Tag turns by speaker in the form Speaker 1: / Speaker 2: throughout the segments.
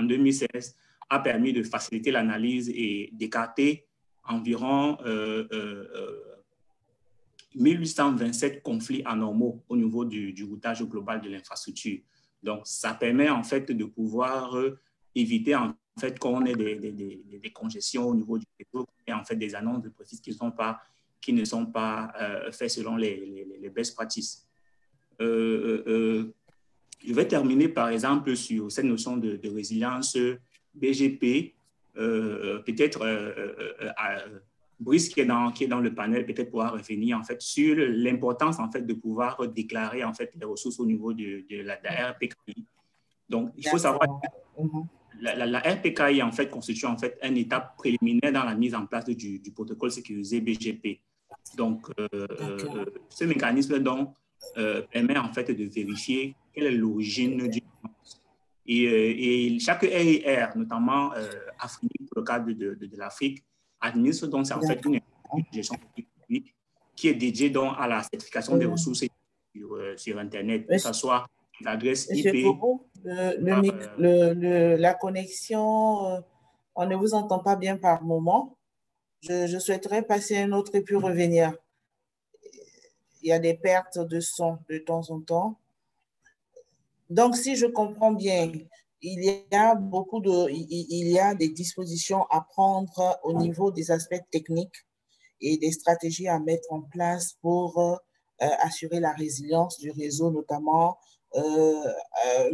Speaker 1: en 2016 a permis de faciliter l'analyse et d'écarter environ 1827 conflits anormaux au niveau du routage global de l'infrastructure. Donc, ça permet en fait de pouvoir éviter en fait qu'on ait des congestions au niveau du réseau et en fait des annonces de précises qui ne sont pas faites selon les best practices. Je vais terminer par exemple sur cette notion de résilience BGP. Peut-être Brice qui est dans le panel peut-être pourra revenir en fait sur l'importance en fait de pouvoir déclarer en fait les ressources au niveau de la RPKI. Donc il faut savoir que la RPKI en fait constitue en fait un étape préliminaire dans la mise en place du protocole sécurisé BGP. Donc ce mécanisme donc permet en fait de vérifier quelle est l'origine du et chaque RIR, notamment Afrique, pour le cadre de l'Afrique, administre donc en fait une gestion publique qui est dédiée donc à la certification des ressources sur Internet, que ce soit l'adresse IP.
Speaker 2: Monsieur Bobo, la connexion, on ne vous entend pas bien par moment. Je souhaiterais passer un autre et puis revenir. Il y a des pertes de son de temps en temps. Donc, si je comprends bien, il y a des dispositions à prendre au niveau des aspects techniques et des stratégies à mettre en place pour assurer la résilience du réseau, notamment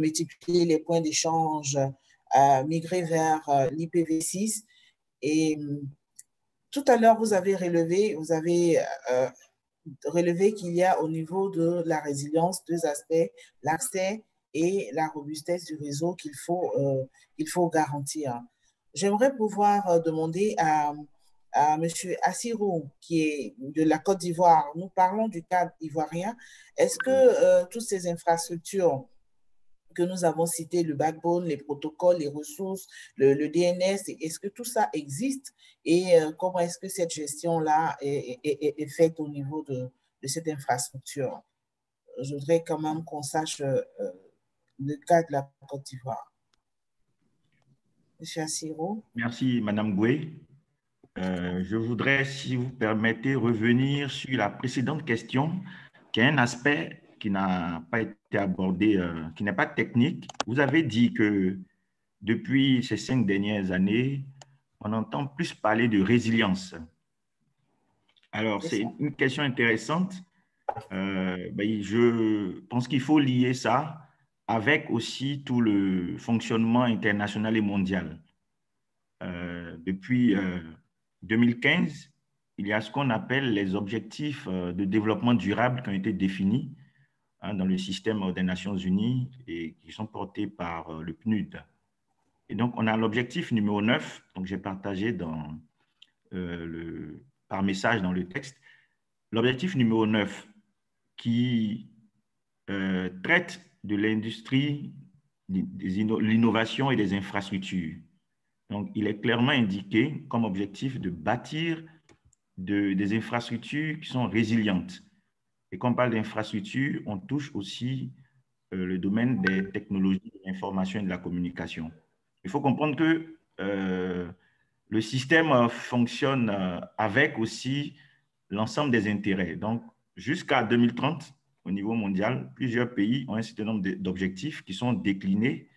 Speaker 2: multiplier les points d'échange, migrer vers l'IPv6. Et tout à l'heure, vous avez relevé qu'il y a au niveau de la résilience deux aspects, l'accès et la robustesse du réseau qu'il faut garantir. J'aimerais pouvoir demander à M. Assirou, qui est de la Côte d'Ivoire. Nous parlons du cadre ivoirien. Est-ce que toutes ces infrastructures que nous avons citées, le backbone, les protocoles, les ressources, le DNS, est-ce que tout ça existe et comment est-ce que cette gestion-là est faite au niveau de cette infrastructure? Je voudrais quand même qu'on sache le cas de la Côte d'Ivoire. Monsieur Assirou.
Speaker 3: Merci, Madame Goué. Je voudrais, si vous permettez, revenir sur la précédente question, qui est un aspect qui n'a pas été abordé, qui n'est pas technique. Vous avez dit que depuis ces 5 dernières années, on entend plus parler de résilience. Alors, c'est une question intéressante. Je pense qu'il faut lier ça avec aussi tout le fonctionnement international et mondial. Depuis 2015, il y a ce qu'on appelle les objectifs de développement durable qui ont été définis dans le système des Nations Unies et qui sont portés par le PNUD. Et donc, on a l'objectif numéro 9, donc j'ai partagé par message dans le texte, l'objectif numéro 9 qui traite de l'industrie, de l'innovation et des infrastructures. Donc, il est clairement indiqué comme objectif de bâtir des infrastructures qui sont résilientes. Et quand on parle d'infrastructures, on touche aussi le domaine des technologies de l'information et de la communication. Il faut comprendre que le système fonctionne avec aussi l'ensemble des intérêts. Donc, jusqu'à 2030, au niveau mondial, plusieurs pays ont un certain nombre d'objectifs qui sont déclinés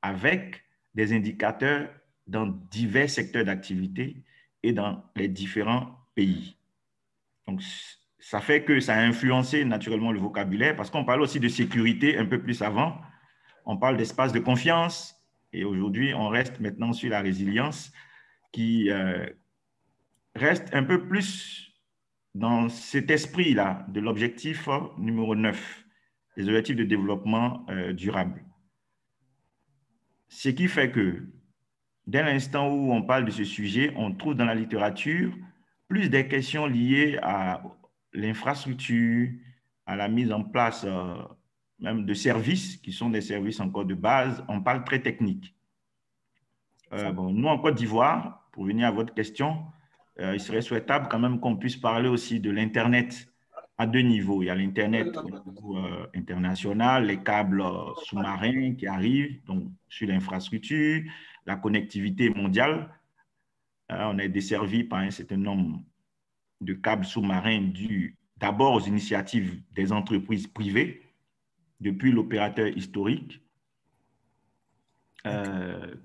Speaker 3: avec des indicateurs dans divers secteurs d'activité et dans les différents pays. Donc, ça fait que ça a influencé naturellement le vocabulaire parce qu'on parle aussi de sécurité un peu plus avant. On parle d'espace de confiance et aujourd'hui, on reste maintenant sur la résilience qui reste un peu plus dans cet esprit-là de l'objectif numéro 9, les objectifs de développement durable. Ce qui fait que dès l'instant où on parle de ce sujet, on trouve dans la littérature plus des questions liées à l'infrastructure, à la mise en place même de services qui sont des services encore de base. On parle très technique. Nous, en Côte d'Ivoire, pour venir à votre question, il serait souhaitable quand même qu'on puisse parler aussi de l'Internet à deux niveaux. Il y a l'Internet au niveau international, les câbles sous-marins qui arrivent donc, sur l'infrastructure, la connectivité mondiale. On est desservi par un certain nombre de câbles sous-marins dus d'abord aux initiatives des entreprises privées, depuis l'opérateur historique,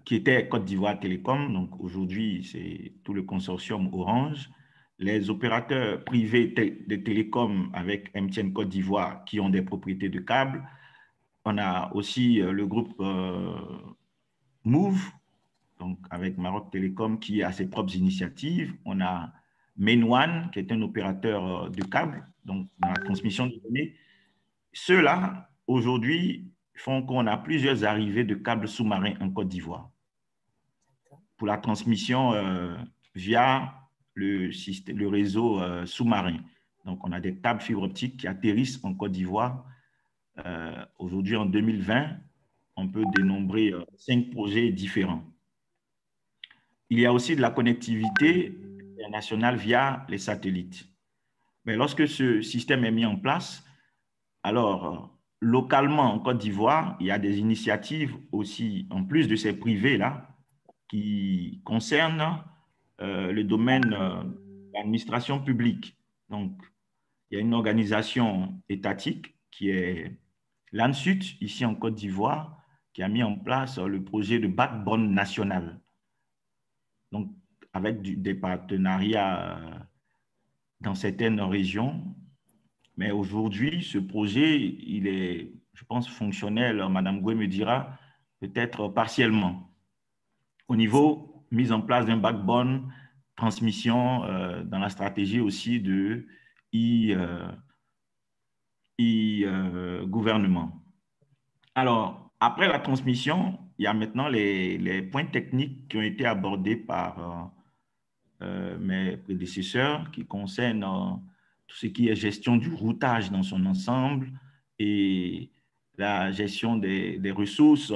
Speaker 3: qui était Côte d'Ivoire Télécom. Donc aujourd'hui, c'est tout le consortium Orange. Les opérateurs privés de télécom avec MTN Côte d'Ivoire qui ont des propriétés de câbles. On a aussi le groupe Move, donc avec Maroc Télécom qui a ses propres initiatives. On a Main1 qui est un opérateur de câbles, donc dans la transmission de données. Ceux-là, aujourd'hui, font qu'on a plusieurs arrivées de câbles sous-marins en Côte d'Ivoire pour la transmission via le réseau sous-marin. Donc, on a des câbles fibre optique qui atterrissent en Côte d'Ivoire. Aujourd'hui, en 2020, on peut dénombrer 5 projets différents. Il y a aussi de la connectivité internationale via les satellites. Mais lorsque ce système est mis en place, alors, localement en Côte d'Ivoire, il y a des initiatives aussi, en plus de ces privés-là, qui concernent le domaine de l'administration publique. Donc, il y a une organisation étatique qui est l'ANSUT, ici en Côte d'Ivoire, qui a mis en place le projet de backbone national. Donc, avec des partenariats dans certaines régions. Mais aujourd'hui, ce projet, il est, je pense, fonctionnel. Madame Goué me dira, peut-être partiellement. Au niveau mise en place d'un backbone, transmission dans la stratégie aussi de e-gouvernement. Alors, après la transmission, il y a maintenant les points techniques qui ont été abordés par mes prédécesseurs qui concernent tout ce qui est gestion du routage dans son ensemble et la gestion des ressources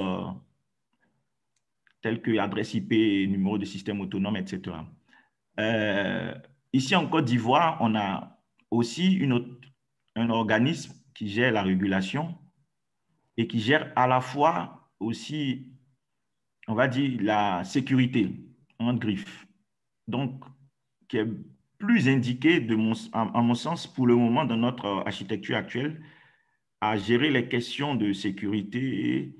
Speaker 3: telles que adresse IP, numéro de système autonome, etc. Ici en Côte d'Ivoire, on a aussi un organisme qui gère la régulation et qui gère à la fois aussi, on va dire, la sécurité en griffe. Donc, qui est plus indiqué, à mon sens, pour le moment, dans notre architecture actuelle, à gérer les questions de sécurité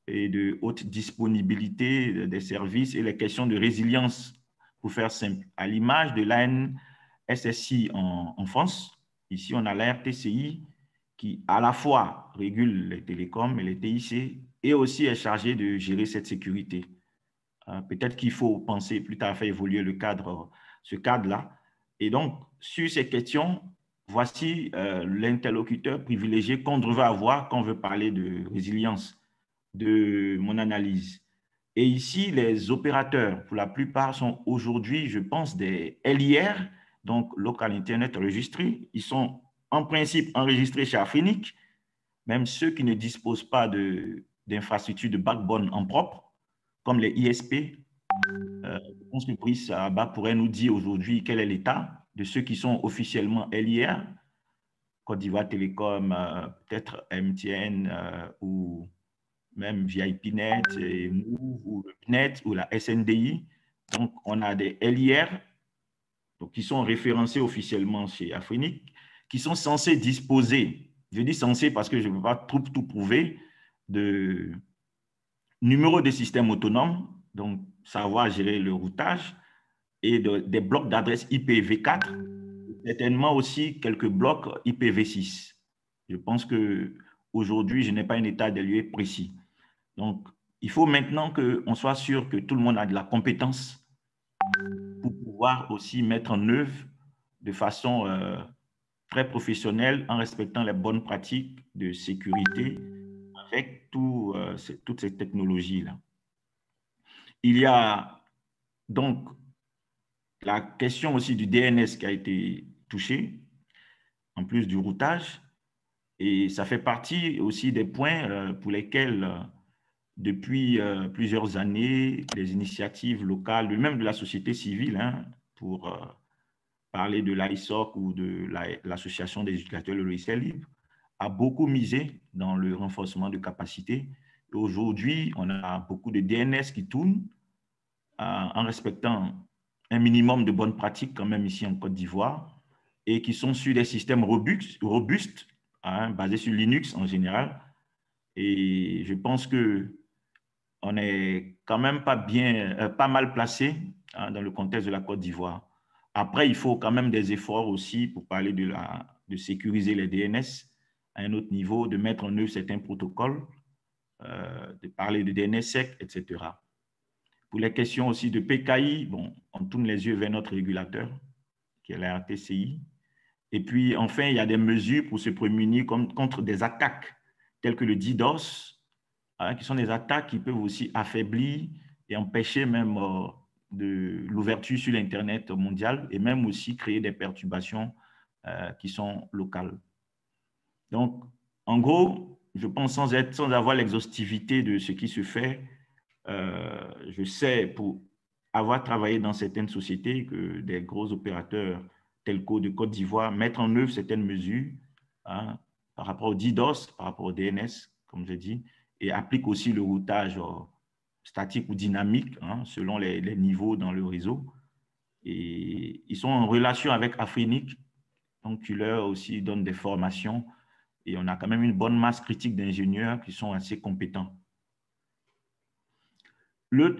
Speaker 3: et de haute disponibilité des services et les questions de résilience, pour faire simple. À l'image de l'ANSSI en France, ici, on a l'ARTCI qui, à la fois, régule les télécoms et les TIC et aussi est chargé de gérer cette sécurité. Peut-être qu'il faut penser plus tard à faire évoluer ce cadre-là. Et donc, sur ces questions, voici l'interlocuteur privilégié qu'on devrait avoir quand on veut parler de résilience de mon analyse. Et ici, les opérateurs, pour la plupart, sont aujourd'hui, je pense, des LIR, donc Local Internet Registry. Ils sont en principe enregistrés chez Afrinic, même ceux qui ne disposent pas d'infrastructures de backbone en propre, comme les ISP. Je pense que Brice Abba pourrait nous dire aujourd'hui quel est l'état de ceux qui sont officiellement LIR, Côte d'Ivoire Télécom, peut-être MTN ou même VIPNet, et Move, ou le PNET ou la SNDI. Donc, on a des LIR donc, qui sont référencés officiellement chez Afrinic, qui sont censés disposer, je dis censés parce que je ne peux pas tout prouver, de numéro de système autonome, donc savoir gérer le routage, et des blocs d'adresse IPv4, certainement aussi quelques blocs IPv6. Je pense qu'aujourd'hui, je n'ai pas un état des lieux précis. Donc, il faut maintenant qu'on soit sûr que tout le monde a de la compétence pour pouvoir aussi mettre en œuvre de façon très professionnelle en respectant les bonnes pratiques de sécurité avec toutes ces technologies-là. Il y a donc la question aussi du DNS qui a été touchée, en plus du routage, et ça fait partie aussi des points pour lesquels, depuis plusieurs années, les initiatives locales, même de la société civile, pour parler de l'ISOC ou de l'Association des utilisateurs de logiciels libres, a beaucoup misé dans le renforcement de capacités. Aujourd'hui, on a beaucoup de DNS qui tournent en respectant un minimum de bonnes pratiques quand même ici en Côte d'Ivoire et qui sont sur des systèmes robustes basés sur Linux en général. Et je pense qu'on est quand même pas mal placé dans le contexte de la Côte d'Ivoire. Après, il faut quand même des efforts aussi pour parler de sécuriser les DNS à un autre niveau, de mettre en œuvre certains protocoles, de parler de DNSSEC, etc. Pour les questions aussi de PKI, bon, on tourne les yeux vers notre régulateur, qui est la RTCI. Et puis, enfin, il y a des mesures pour se prémunir contre des attaques telles que le DDoS, qui sont des attaques qui peuvent aussi affaiblir et empêcher même de l'ouverture sur l'Internet mondial et même aussi créer des perturbations qui sont locales. Donc, en gros, je pense sans avoir l'exhaustivité de ce qui se fait, je sais pour avoir travaillé dans certaines sociétés que des gros opérateurs telco de Côte d'Ivoire mettent en œuvre certaines mesures par rapport au DDoS, par rapport au DNS, comme j'ai dit, et appliquent aussi le routage statique ou dynamique selon les niveaux dans le réseau. Et ils sont en relation avec Afrinic, donc qui leur aussi donne des formations. Et on a quand même une bonne masse critique d'ingénieurs qui sont assez compétents.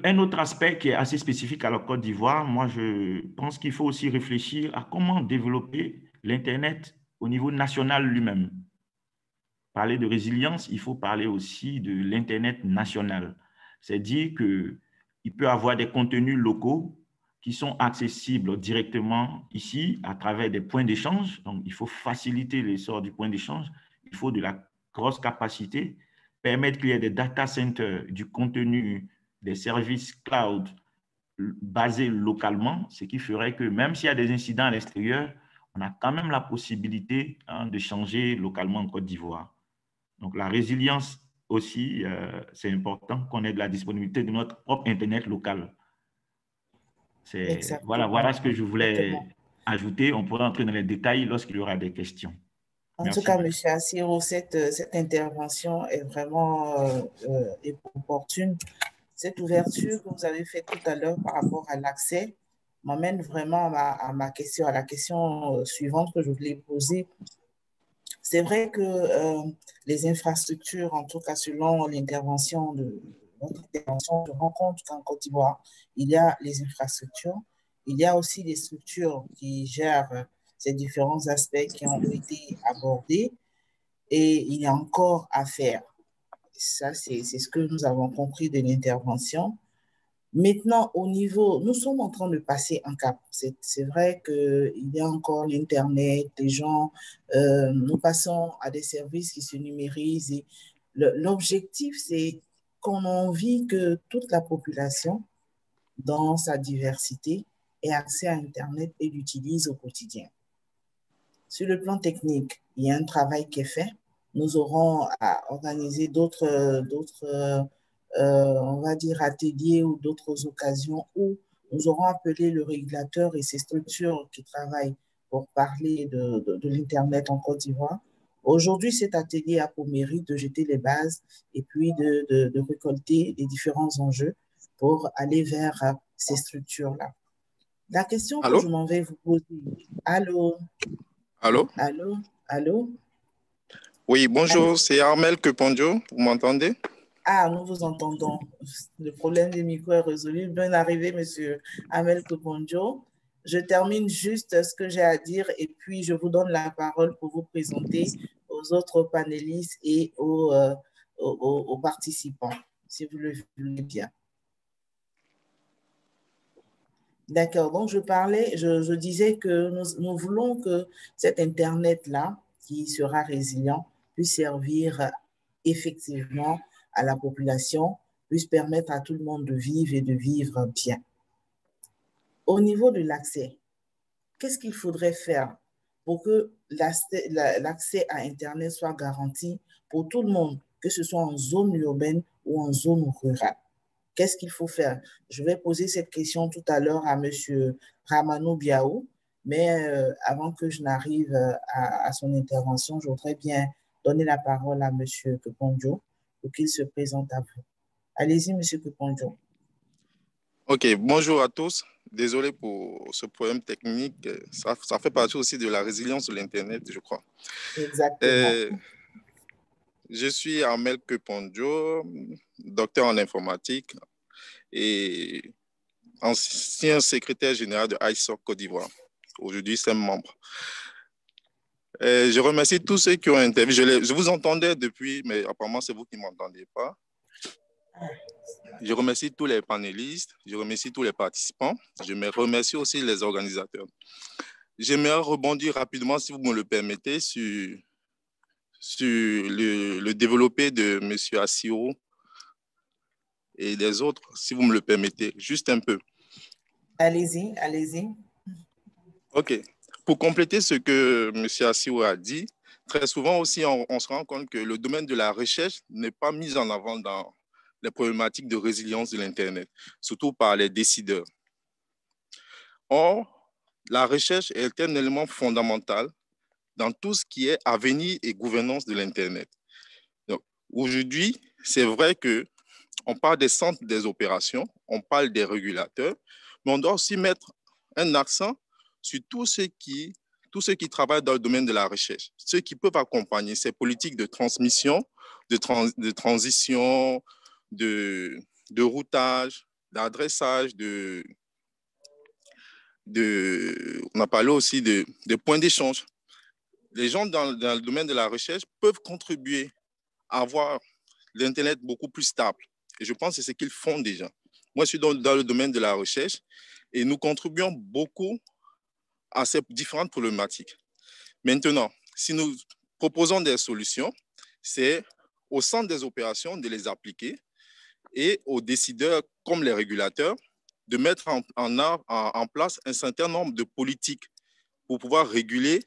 Speaker 3: Un autre aspect qui est assez spécifique à la Côte d'Ivoire, moi je pense qu'il faut aussi réfléchir à comment développer l'Internet au niveau national lui-même. Parler de résilience, il faut parler aussi de l'Internet national. C'est-à-dire qu'il peut y avoir des contenus locaux qui sont accessibles directement ici à travers des points d'échange. Donc, il faut faciliter l'essor du point d'échange. Il faut de la grosse capacité, permettre qu'il y ait des data centers, du contenu, des services cloud basés localement, ce qui ferait que même s'il y a des incidents à l'extérieur, on a quand même la possibilité de changer localement en Côte d'Ivoire. Donc, la résilience aussi, c'est important qu'on ait de la disponibilité de notre propre Internet local. Voilà ce que je voulais ajouter. On pourra entrer dans les détails lorsqu'il y aura des questions.
Speaker 2: En tout cas, M. Assiro, cette intervention est vraiment opportune. Cette ouverture que vous avez faite tout à l'heure par rapport à l'accès m'amène vraiment à la question suivante que je voulais poser. C'est vrai que les infrastructures, en tout cas selon l'intervention je rends compte qu'en Côte d'Ivoire, il y a les infrastructures, il y a aussi des structures qui gèrent ces différents aspects qui ont été abordés et il y a encore à faire. Ça, c'est ce que nous avons compris de l'intervention. Maintenant, au niveau, nous sommes en train de passer un cap. C'est vrai qu'il y a encore l'Internet, les gens, nous passons à des services qui se numérisent. Et l'objectif, c'est qu'on a envie que toute la population, dans sa diversité, ait accès à Internet et l'utilise au quotidien. Sur le plan technique, il y a un travail qui est fait. Nous aurons à organiser d'autres on va dire, ateliers ou d'autres occasions où nous aurons appelé le régulateur et ses structures qui travaillent pour parler de l'Internet en Côte d'Ivoire. Aujourd'hui, cet atelier a pour mérite de jeter les bases et puis de récolter les différents enjeux pour aller vers ces structures-là. La question que je m'en vais vous poser. Allô?
Speaker 4: Allô?
Speaker 2: Allô? Allô?
Speaker 4: Oui, bonjour, c'est Armel Kepondio, vous m'entendez?
Speaker 2: Ah, nous vous entendons. Le problème des micros est résolu. Bonne arrivée, monsieur Amel Kepondio. Je termine juste ce que j'ai à dire et puis je vous donne la parole pour vous présenter aux autres panélistes et aux participants, si vous le voulez bien. D'accord, donc je disais que nous voulons que cet Internet-là, qui sera résilient, puisse servir effectivement à la population, puisse permettre à tout le monde de vivre et de vivre bien. Au niveau de l'accès, qu'est-ce qu'il faudrait faire pour que l'accès à Internet soit garanti pour tout le monde, que ce soit en zone urbaine ou en zone rurale? Qu'est-ce qu'il faut faire? Je vais poser cette question tout à l'heure à M. Ramanou Biaou, Mais avant que je n'arrive à son intervention, je voudrais bien donner la parole à M. Keponjo pour qu'il se présente à vous. Allez-y, M. Keponjo.
Speaker 4: Ok, bonjour à tous. Désolé pour ce problème technique. Ça fait partie aussi de la résilience de l'Internet, je crois.
Speaker 2: Exactement.
Speaker 4: Je suis Armel Keponjo, docteur en informatique et ancien secrétaire général de ISOC Côte d'Ivoire. Aujourd'hui, 5 membres. Je remercie tous ceux qui ont interviewé. Je vous entendais depuis, mais apparemment, c'est vous qui ne m'entendez pas. Je remercie tous les panélistes, je remercie tous les participants, je me remercie aussi les organisateurs. J'aimerais rebondir rapidement, si vous me le permettez, sur le développé de M. Assiro et des autres, si vous me le permettez, juste un peu.
Speaker 2: Allez-y, allez-y.
Speaker 4: OK. Pour compléter ce que M. Assiro a dit, très souvent aussi, on se rend compte que le domaine de la recherche n'est pas mis en avant dans les problématiques de résilience de l'Internet, surtout par les décideurs. Or, la recherche est un élément fondamental dans tout ce qui est avenir et gouvernance de l'Internet. Aujourd'hui, c'est vrai qu'on parle des centres des opérations, on parle des régulateurs, mais on doit aussi mettre un accent sur tous ceux qui travaillent dans le domaine de la recherche, ceux qui peuvent accompagner ces politiques de transmission, de transition, de routage, d'adressage, on a parlé aussi de points d'échange. Les gens dans le domaine de la recherche peuvent contribuer à avoir l'Internet beaucoup plus stable. Et je pense que c'est ce qu'ils font déjà. Moi, je suis dans le domaine de la recherche et nous contribuons beaucoup à ces différentes problématiques. Maintenant, si nous proposons des solutions, c'est au centre des opérations de les appliquer et aux décideurs comme les régulateurs de mettre en place un certain nombre de politiques pour pouvoir réguler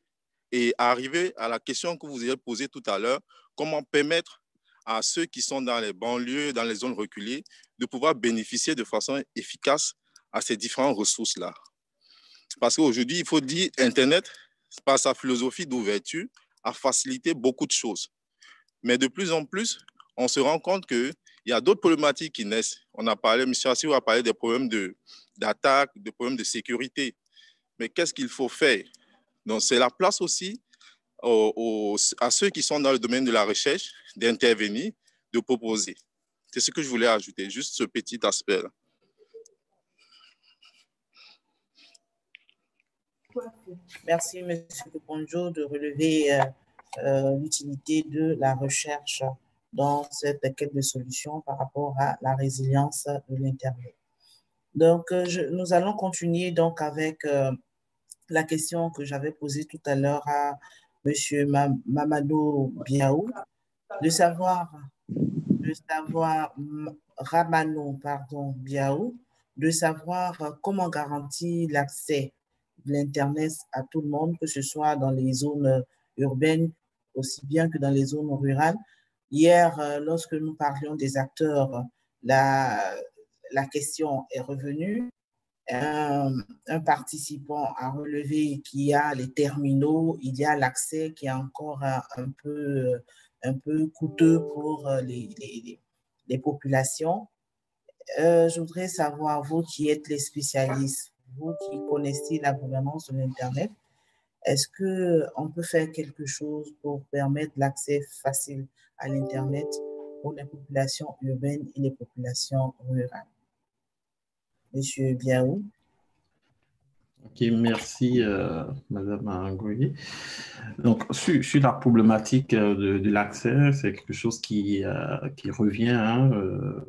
Speaker 4: et arriver à la question que vous avez posée tout à l'heure, comment permettre à ceux qui sont dans les banlieues, dans les zones reculées, de pouvoir bénéficier de façon efficace à ces différentes ressources-là. Parce qu'aujourd'hui, il faut dire, Internet, par sa philosophie d'ouverture, a facilité beaucoup de choses. Mais de plus en plus, on se rend compte qu'il y a d'autres problématiques qui naissent. On a parlé, M. Assiro a parlé des problèmes d'attaque, des problèmes de sécurité. Mais qu'est-ce qu'il faut faire? Donc, c'est la place aussi à ceux qui sont dans le domaine de la recherche d'intervenir, de proposer. C'est ce que je voulais ajouter, juste ce petit aspect-là.
Speaker 2: Merci, M. Keponjo, de relever l'utilité de la recherche dans cette quête de solutions par rapport à la résilience de l'Internet. Donc, nous allons continuer donc avec la question que j'avais posée tout à l'heure à M. Mamadou Biaou, de savoir Ramano, Biaou, de savoir comment garantir l'accès de l'Internet à tout le monde, que ce soit dans les zones urbaines aussi bien que dans les zones rurales. Hier, lorsque nous parlions des acteurs, la question est revenue. Un participant a relevé qu'il y a les terminaux, il y a l'accès qui est encore un peu coûteux pour les populations. Je voudrais savoir, vous qui êtes les spécialistes, vous qui connaissez la gouvernance de l'Internet, est-ce qu'on peut faire quelque chose pour permettre l'accès facile à l'Internet pour les populations urbaines et les populations rurales? Monsieur Biaou.
Speaker 5: Ok, merci, Madame Angoui. Donc, sur la problématique de l'accès, c'est quelque chose qui revient dans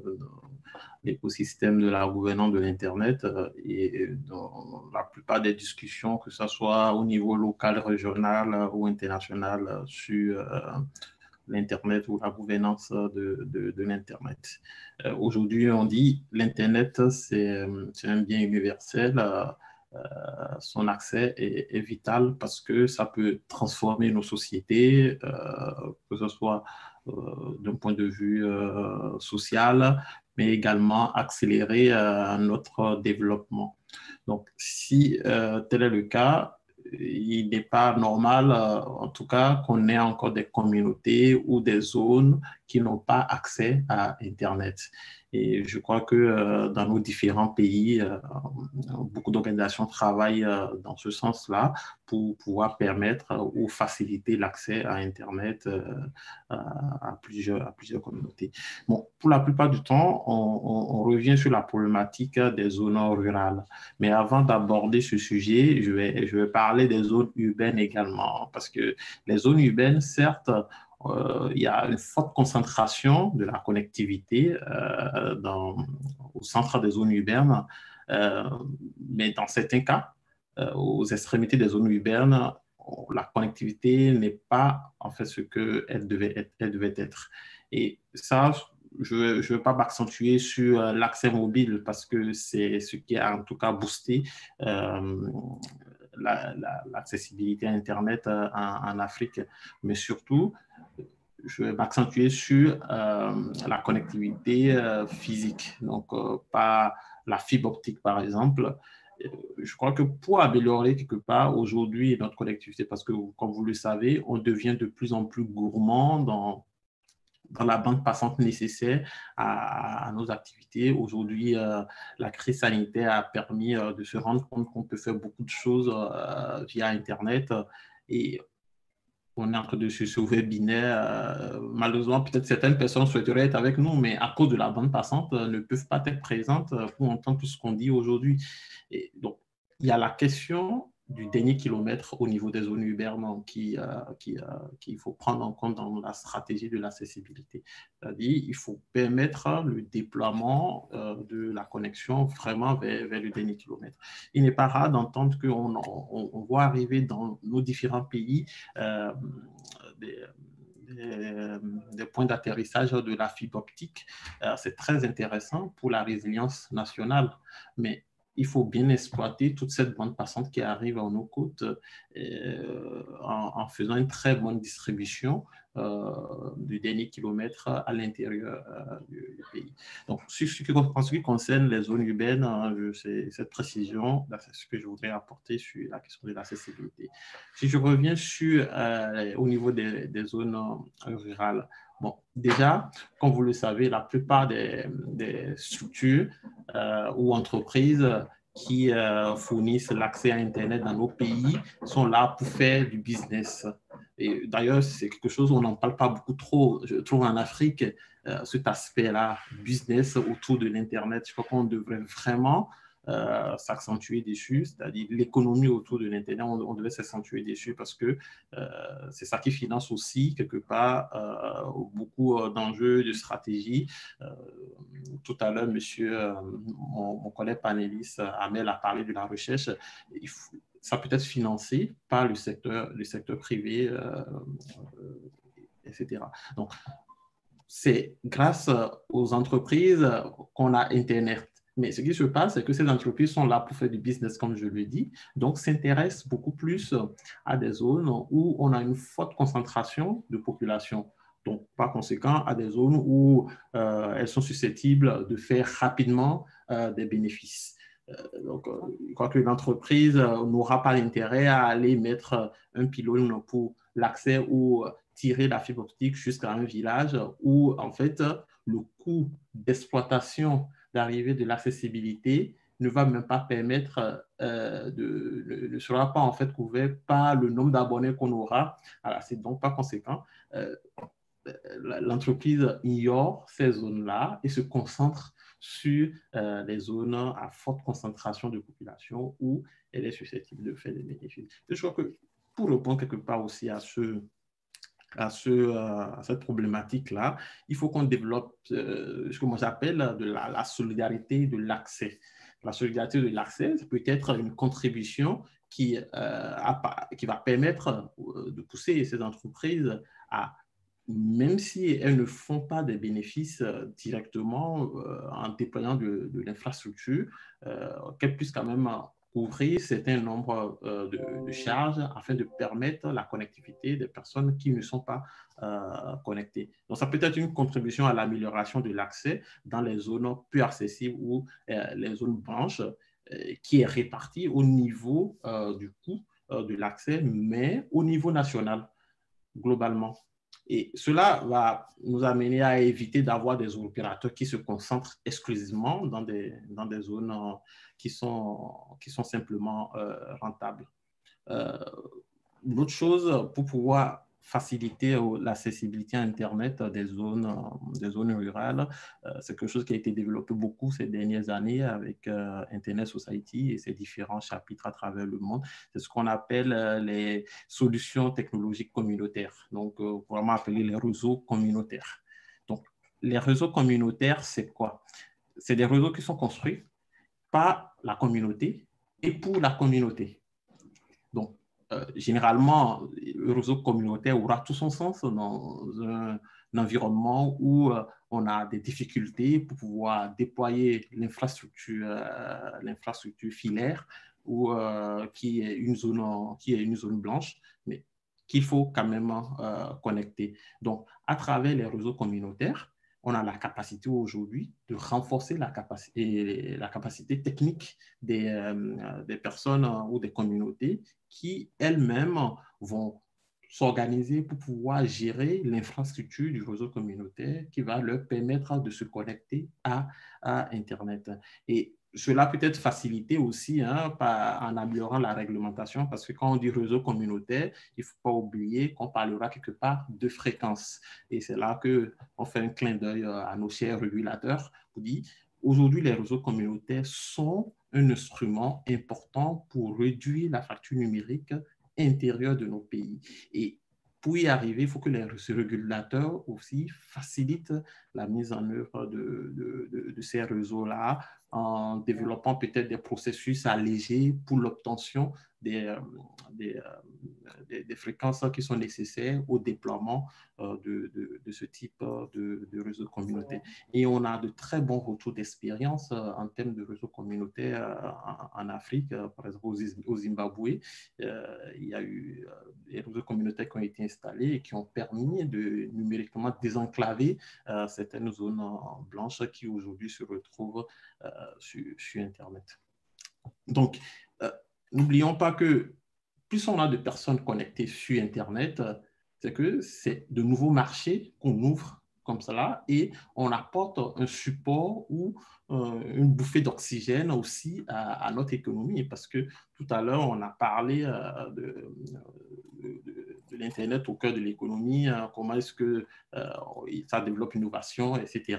Speaker 5: l'écosystème de la gouvernance de l'Internet et dans la plupart des discussions, que ce soit au niveau local, régional ou international, sur l'Internet ou la gouvernance de l'Internet. Aujourd'hui, on dit l'Internet, c'est un bien universel. Son accès est vital parce que ça peut transformer nos sociétés, que ce soit d'un point de vue social, mais également accélérer notre développement. Donc, si tel est le cas, il n'est pas normal, en tout cas, qu'on ait encore des communautés ou des zones qui n'ont pas accès à Internet. Et je crois que dans nos différents pays, beaucoup d'organisations travaillent dans ce sens-là pour pouvoir permettre ou faciliter l'accès à Internet à plusieurs communautés. Bon, pour la plupart du temps, on revient sur la problématique des zones rurales. Mais avant d'aborder ce sujet, je vais parler des zones urbaines également, parce que les zones urbaines, certes, il y a une forte concentration de la connectivité au centre des zones urbaines, mais dans certains cas, aux extrémités des zones urbaines, la connectivité n'est pas en fait ce qu'elle devait être. Et ça, je ne veux pas m'accentuer sur l'accès mobile parce que c'est ce qui a en tout cas boosté l'accessibilité à Internet en Afrique. Mais surtout, je vais m'accentuer sur la connectivité physique, donc pas la fibre optique par exemple. Je crois que pour améliorer quelque part aujourd'hui notre connectivité, parce que comme vous le savez, on devient de plus en plus gourmand dans la bande passante nécessaire à nos activités. Aujourd'hui, la crise sanitaire a permis de se rendre compte qu'on peut faire beaucoup de choses via Internet et on est en train de se sauver binaire. Malheureusement, peut-être certaines personnes souhaiteraient être avec nous, mais à cause de la bande passante, ne peuvent pas être présentes pour entendre tout ce qu'on dit aujourd'hui. Et donc, il y a la question du dernier kilomètre au niveau des zones urbaines qu'il faut prendre en compte dans la stratégie de l'accessibilité. C'est-à-dire il faut permettre le déploiement de la connexion vraiment vers le dernier kilomètre. Il n'est pas rare d'entendre qu'on voit arriver dans nos différents pays des points d'atterrissage de la fibre optique. C'est très intéressant pour la résilience nationale, mais il faut bien exploiter toute cette bande passante qui arrive à nos côtes en faisant une très bonne distribution du dernier kilomètre à l'intérieur du pays. Donc, en ce qui concerne les zones urbaines, c'est cette précision, c'est ce que je voudrais apporter sur la question de l'accessibilité. Si je reviens au niveau des zones rurales, bon, déjà, comme vous le savez, la plupart des structures ou entreprises qui fournissent l'accès à Internet dans nos pays sont là pour faire du business. Et d'ailleurs, c'est quelque chose, on n'en parle pas beaucoup trop, je trouve, en Afrique, cet aspect-là, business autour de l'Internet. Je crois qu'on devrait vraiment s'accentuer dessus, c'est-à-dire l'économie autour de l'Internet, on devait s'accentuer dessus parce que c'est ça qui finance aussi, quelque part, beaucoup d'enjeux de stratégie. Tout à l'heure, mon collègue panéliste, Amel, a parlé de la recherche. Ça peut être financé par le secteur privé, etc. Donc, c'est grâce aux entreprises qu'on a Internet. Mais ce qui se passe, c'est que ces entreprises sont là pour faire du business, comme je le dis, donc s'intéressent beaucoup plus à des zones où on a une forte concentration de population. Donc, par conséquent, à des zones où elles sont susceptibles de faire rapidement des bénéfices. Donc, je crois que l'entreprise n'aura pas l'intérêt à aller mettre un pylône pour l'accès ou tirer la fibre optique jusqu'à un village où, en fait, le coût d'exploitation d'arrivée de l'accessibilité ne va même pas permettre, ne sera pas en fait couvert par le nombre d'abonnés qu'on aura. Alors, c'est donc pas conséquent. L'entreprise ignore ces zones-là et se concentre sur les zones à forte concentration de population où elle est susceptible de faire des bénéfices. Je crois que pour répondre quelque part aussi à cette problématique-là, il faut qu'on développe ce que moi j'appelle la solidarité de l'accès. La solidarité de l'accès, c'est peut-être une contribution qui va permettre de pousser ces entreprises à, même si elles ne font pas des bénéfices directement en déployant de l'infrastructure, qu'elles puissent quand même couvrir certains nombres de charges afin de permettre la connectivité des personnes qui ne sont pas connectées. Donc, ça peut être une contribution à l'amélioration de l'accès dans les zones peu accessibles ou les zones blanches qui est répartie au niveau du coût de l'accès, mais au niveau national, globalement. Et cela va nous amener à éviter d'avoir des opérateurs qui se concentrent exclusivement dans des zones qui sont simplement rentables. L'autre chose, pour pouvoir faciliter l'accessibilité à Internet des zones rurales, c'est quelque chose qui a été développé beaucoup ces dernières années avec Internet Society et ses différents chapitres à travers le monde. C'est ce qu'on appelle les solutions technologiques communautaires, donc vraiment appelé les réseaux communautaires. Donc, les réseaux communautaires, c'est quoi? C'est des réseaux qui sont construits par la communauté et pour la communauté. Donc, généralement, le réseau communautaire aura tout son sens dans un environnement où on a des difficultés pour pouvoir déployer l'infrastructure filaire ou qui est une zone blanche, mais qu'il faut quand même connecter. Donc, à travers les réseaux communautaires, on a la capacité aujourd'hui de renforcer la capacité technique des personnes ou des communautés qui elles-mêmes vont s'organiser pour pouvoir gérer l'infrastructure du réseau communautaire qui va leur permettre de se connecter à Internet. Et cela peut être facilité aussi en améliorant la réglementation, parce que quand on dit réseau communautaire, il ne faut pas oublier qu'on parlera quelque part de fréquence. Et c'est là qu'on fait un clin d'œil à nos chers régulateurs pour dire aujourd'hui, les réseaux communautaires sont un instrument important pour réduire la fracture numérique intérieure de nos pays. Et pour y arriver, il faut que les régulateurs aussi facilitent la mise en œuvre de ces réseaux-là en développant peut-être des processus allégés pour l'obtention des fréquences qui sont nécessaires au déploiement de ce type de réseau communautaire. Et on a de très bons retours d'expérience en termes de réseau communautaire en Afrique. Par exemple, au Zimbabwe, il y a eu des réseaux communautaires qui ont été installés et qui ont permis de numériquement désenclaver certaines zones blanches qui aujourd'hui se retrouvent sur Internet. Donc, n'oublions pas que plus on a de personnes connectées sur Internet, c'est que c'est de nouveaux marchés qu'on ouvre comme cela et on apporte un support ou une bouffée d'oxygène aussi à notre économie, parce que tout à l'heure, on a parlé de l'Internet au cœur de l'économie, comment est-ce que ça développe l'innovation, etc.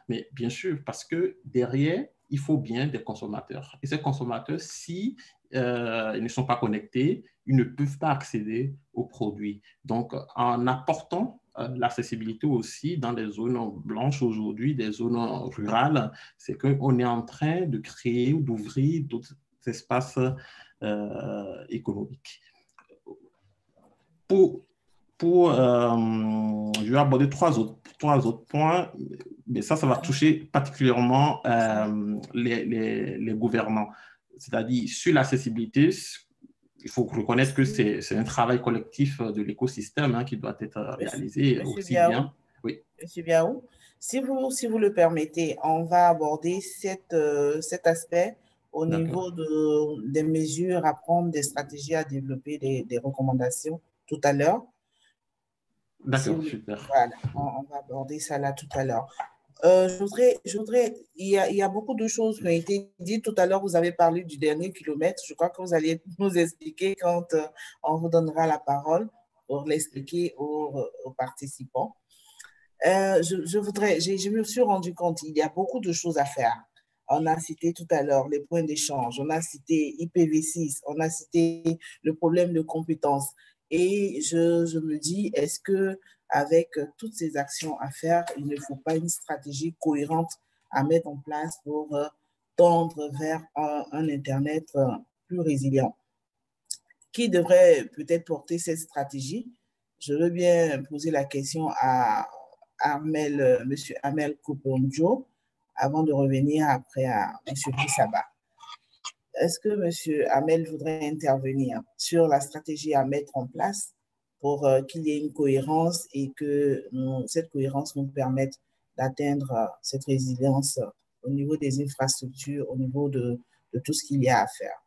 Speaker 5: Mais bien sûr, parce que derrière, il faut bien des consommateurs. Et ces consommateurs, si ils ne sont pas connectés, ils ne peuvent pas accéder aux produits. Donc, en apportant l'accessibilité aussi dans des zones blanches aujourd'hui, des zones rurales, c'est qu'on est en train de créer ou d'ouvrir d'autres espaces économiques. Je vais aborder trois autres points, mais ça va toucher particulièrement les gouvernants. C'est-à-dire, sur l'accessibilité, il faut reconnaître que c'est un travail collectif de l'écosystème qui doit être réalisé aussi bien.
Speaker 2: Oui. Monsieur Biaou, si vous le permettez, on va aborder cet aspect au niveau des mesures à prendre, des stratégies à développer, des recommandations tout à l'heure.
Speaker 5: D'accord, super.
Speaker 2: Voilà, on va aborder ça là tout à l'heure. Il y a beaucoup de choses qui ont été dites. Tout à l'heure, vous avez parlé du dernier kilomètre. Je crois que vous allez nous expliquer quand on vous donnera la parole pour l'expliquer aux participants. Je me suis rendu compte qu'il y a beaucoup de choses à faire. On a cité tout à l'heure les points d'échange, on a cité IPv6, on a cité le problème de compétences. Et je me dis, est-ce qu'avec toutes ces actions à faire, il ne faut pas une stratégie cohérente à mettre en place pour tendre vers un Internet plus résilient? Qui devrait peut-être porter cette stratégie? Je veux bien poser la question à M. Amel Koponjo avant de revenir après à M. Bissaba. Est-ce que M. Amel voudrait intervenir sur la stratégie à mettre en place pour qu'il y ait une cohérence et que cette cohérence nous permette d'atteindre cette résilience au niveau des infrastructures, au niveau de tout ce qu'il y a à faire?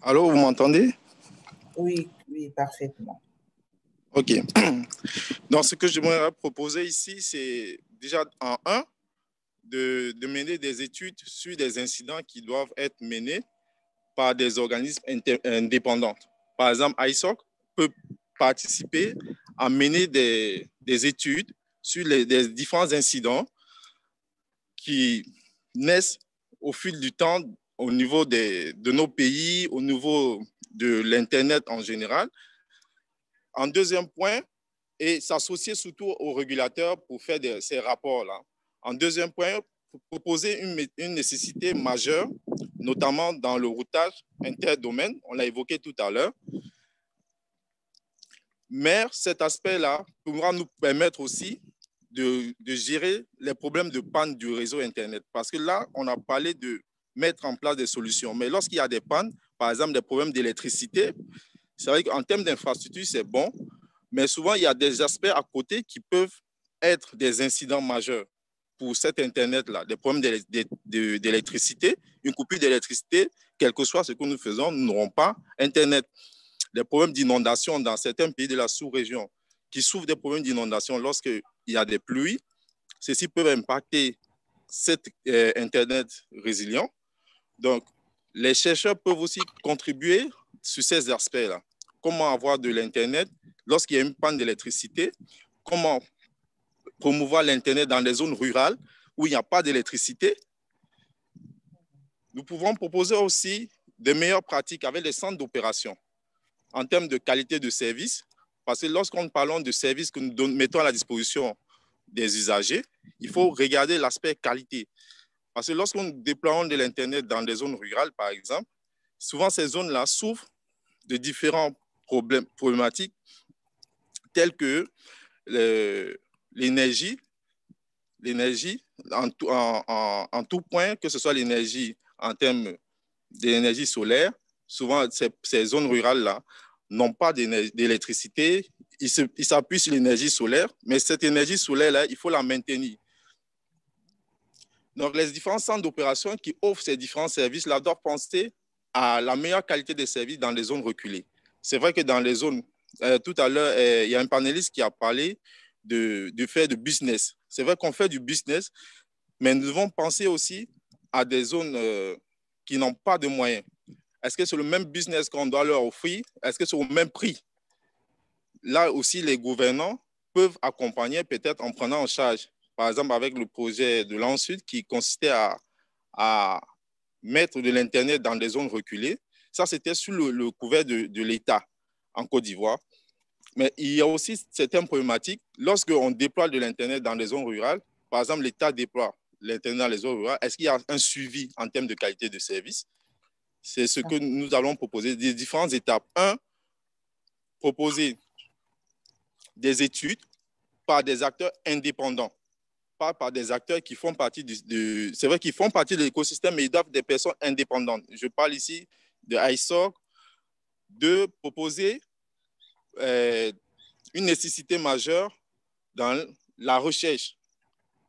Speaker 4: Allô, vous m'entendez?
Speaker 2: Oui, oui, parfaitement.
Speaker 4: OK. Donc, ce que j'aimerais proposer ici, c'est déjà en un, de mener des études sur des incidents qui doivent être menés par des organismes indépendants. Par exemple, ISOC peut participer à mener des études sur des différents incidents qui naissent au fil du temps au niveau de nos pays, au niveau de l'Internet en général. En deuxième point, et s'associer surtout aux régulateurs pour faire ces rapports-là. En deuxième point, proposer une nécessité majeure, notamment dans le routage interdomaine, on l'a évoqué tout à l'heure. Mais cet aspect-là pourra nous permettre aussi de gérer les problèmes de panne du réseau Internet. Parce que là, on a parlé de mettre en place des solutions. Mais lorsqu'il y a des pannes, par exemple des problèmes d'électricité, c'est vrai qu'en termes d'infrastructure, c'est bon. Mais souvent, il y a des aspects à côté qui peuvent être des incidents majeurs pour cet Internet-là. Des problèmes d'électricité, une coupure d'électricité, quel que soit ce que nous faisons, nous n'aurons pas Internet. Des problèmes d'inondation dans certains pays de la sous-région qui souffrent des problèmes d'inondation lorsqu'il y a des pluies. Ceci peut impacter cet Internet résilient. Donc, les chercheurs peuvent aussi contribuer sur ces aspects-là. Comment avoir de l'Internet lorsqu'il y a une panne d'électricité? Comment promouvoir l'Internet dans les zones rurales où il n'y a pas d'électricité? Nous pouvons proposer aussi de meilleures pratiques avec les centres d'opération en termes de qualité de service, parce que lorsqu'on parle de services que nous mettons à la disposition des usagers, il faut regarder l'aspect qualité. Parce que lorsqu'on déploie de l'Internet dans des zones rurales, par exemple, souvent ces zones-là souffrent de différents problématiques telles que l'énergie en tout point, que ce soit l'énergie en termes d'énergie solaire. Souvent, ces zones rurales-là n'ont pas d'électricité. Ils s'appuient sur l'énergie solaire, mais cette énergie solaire-là, il faut la maintenir. Donc, les différents centres d'opération qui offrent ces différents services-là doivent penser à la meilleure qualité des services dans les zones reculées. C'est vrai que dans les zones, tout à l'heure, il y a un panéliste qui a parlé de faire du business. C'est vrai qu'on fait du business, mais nous devons penser aussi à des zones qui n'ont pas de moyens. Est-ce que c'est le même business qu'on doit leur offrir? Est-ce que c'est au même prix? Là aussi, les gouvernants peuvent accompagner peut-être en prenant en charge, par exemple avec le projet de l'Ansud qui consistait à mettre de l'Internet dans des zones reculées. Ça, c'était sous le couvert de l'État en Côte d'Ivoire. Mais il y a aussi certaines problématiques. Lorsqu'on déploie de l'Internet dans les zones rurales, par exemple, l'État déploie l'Internet dans les zones rurales, est-ce qu'il y a un suivi en termes de qualité de service? C'est ce que nous allons proposer, des différentes étapes. Un, proposer des études par des acteurs indépendants, pas par des acteurs qui font partie c'est vrai qu'ils font partie de l'écosystème, mais ils doivent être des personnes indépendantes. Je parle ici de ISOC. De proposer une nécessité majeure dans la recherche,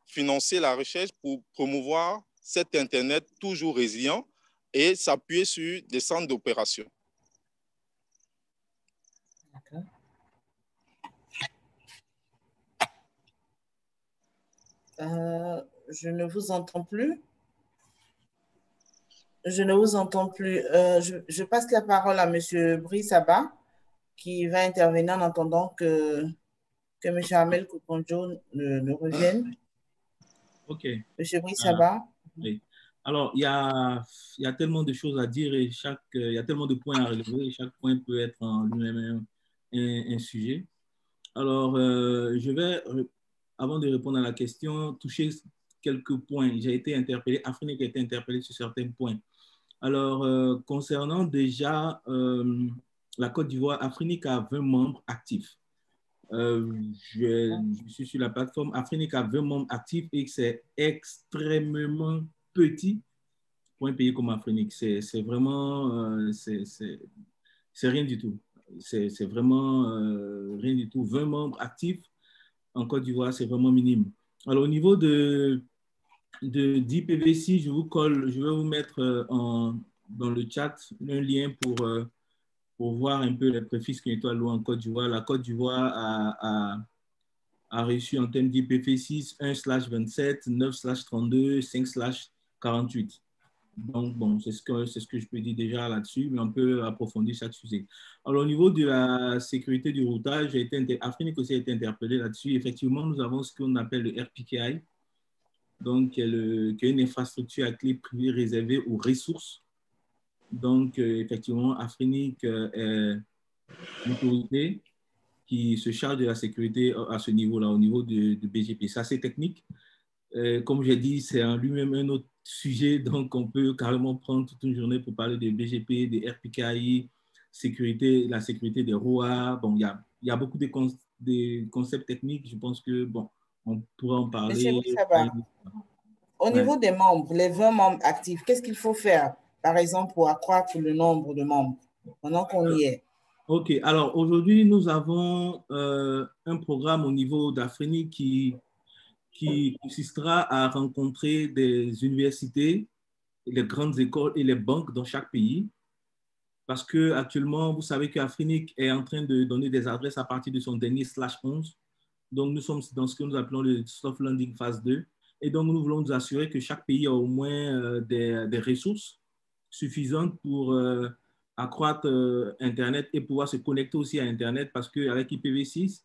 Speaker 4: financer la recherche pour promouvoir cet Internet toujours résilient et s'appuyer sur des centres d'opération.
Speaker 2: D'accord. Je ne vous entends plus. Je ne vous entends plus. Je passe la parole à M. Brice Abba, qui va intervenir en attendant que M. Amel Kokonjo ne revienne.
Speaker 6: OK.
Speaker 2: M. Brice Abba.
Speaker 6: Oui. Alors, il y a tellement de choses à dire et il y a tellement de points à relever et chaque point peut être en lui-même un sujet. Alors, je vais, avant de répondre à la question, toucher quelques points. J'ai été interpellé, Afrinic a été interpellé sur certains points. Alors, concernant déjà la Côte d'Ivoire, Afrinic a 20 membres actifs. Je suis sur la plateforme Afrinic a 20 membres actifs et c'est extrêmement petit pour un pays comme Afrinic. C'est vraiment, c'est rien du tout. C'est vraiment rien du tout. 20 membres actifs en Côte d'Ivoire, c'est vraiment minime. Alors, au niveau d'IPv6, je vais vous mettre dans le chat un lien pour voir un peu les préfixes qui étaient alloués en Côte d'Ivoire. La Côte d'Ivoire a reçu en termes d'IPv6 1/27, 9/32, 5/48. Donc, bon, c'est ce que je peux dire déjà là-dessus, mais on peut approfondir chaque sujet. Alors, au niveau de la sécurité du routage, Afrinic aussi a été interpellé là-dessus. Effectivement, nous avons ce qu'on appelle le RPKI, donc qui est une infrastructure à clé privée réservée aux ressources. Donc, effectivement, Afrinic est une autorité qui se charge de la sécurité à ce niveau-là, au niveau de BGP. C'est assez technique. Comme j'ai dit, c'est en lui-même un autre sujet, donc on peut carrément prendre toute une journée pour parler de BGP, des RPKI, la sécurité des ROA. Bon, il y a beaucoup de concepts techniques. Je pense que, bon, on pourra en parler.
Speaker 2: Monsieur Boussaba, au niveau des membres, les 20 membres actifs, qu'est-ce qu'il faut faire, par exemple, pour accroître le nombre de membres pendant qu'on y est?
Speaker 6: OK. Alors, aujourd'hui, nous avons un programme au niveau d'Afrique qui consistera à rencontrer des universités, les grandes écoles et les banques dans chaque pays. Parce qu'actuellement, vous savez qu'Afrinic est en train de donner des adresses à partir de son dernier /11. Donc, nous sommes dans ce que nous appelons le soft landing phase 2. Et donc, nous voulons nous assurer que chaque pays a au moins des ressources suffisantes pour accroître Internet et pouvoir se connecter aussi à Internet. Parce qu'avec IPv6,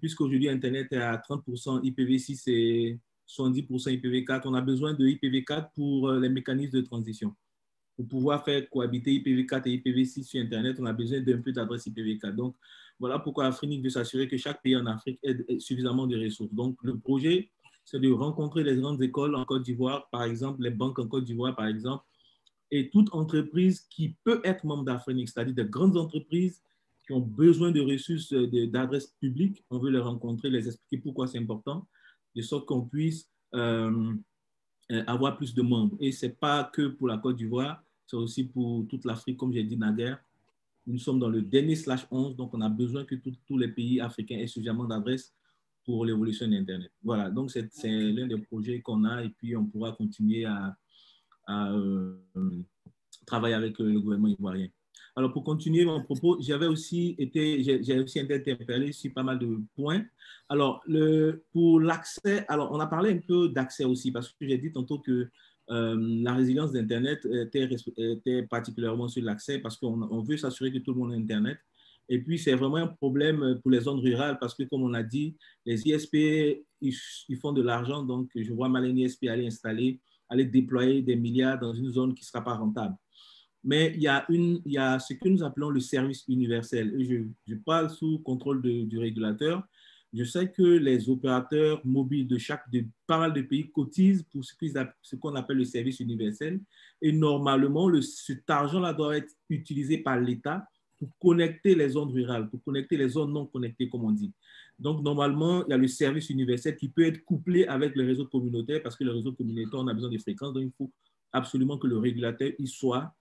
Speaker 6: puisqu'aujourd'hui Internet est à 30%, IPv6 et 70% IPv4, on a besoin de IPv4 pour les mécanismes de transition. Pour pouvoir faire cohabiter IPv4 et IPv6 sur Internet, on a besoin d'un peu d'adresse IPv4. Donc, voilà pourquoi Afrinic veut s'assurer que chaque pays en Afrique ait suffisamment de ressources. Donc, le projet, c'est de rencontrer les grandes écoles en Côte d'Ivoire, par exemple, les banques en Côte d'Ivoire, par exemple, et toute entreprise qui peut être membre d'Afrinic, c'est-à-dire des grandes entreprises qui ont besoin de ressources d'adresses publiques. On veut les rencontrer, les expliquer pourquoi c'est important, de sorte qu'on puisse avoir plus de membres. Et ce n'est pas que pour la Côte d'Ivoire, c'est aussi pour toute l'Afrique, comme j'ai dit naguère. Nous sommes dans le dernier /11, donc on a besoin que tous les pays africains aient suffisamment d'adresses pour l'évolution d'Internet. Voilà, donc c'est l'un des projets qu'on a et puis on pourra continuer à travailler avec le gouvernement ivoirien. Alors, pour continuer mon propos, j'ai aussi été interpellé sur pas mal de points. Alors, pour l'accès, alors on a parlé un peu d'accès aussi, parce que j'ai dit tantôt que la résilience d'Internet était particulièrement sur l'accès, parce qu'on veut s'assurer que tout le monde a Internet. Et puis, c'est vraiment un problème pour les zones rurales, parce que, comme on a dit, les ISP, ils font de l'argent, donc je vois mal un ISP aller déployer des milliards dans une zone qui ne sera pas rentable. Mais il y a ce que nous appelons le service universel. Et je parle sous contrôle du régulateur. Je sais que les opérateurs mobiles de pas mal de pays cotisent pour ce qu'on appelle le service universel. Et normalement, cet argent-là doit être utilisé par l'État pour connecter les zones rurales, pour connecter les zones non connectées, comme on dit. Donc, normalement, il y a le service universel qui peut être couplé avec le réseau communautaire, parce que le réseau communautaire, on a besoin des fréquences, donc il faut absolument que le régulateur y soit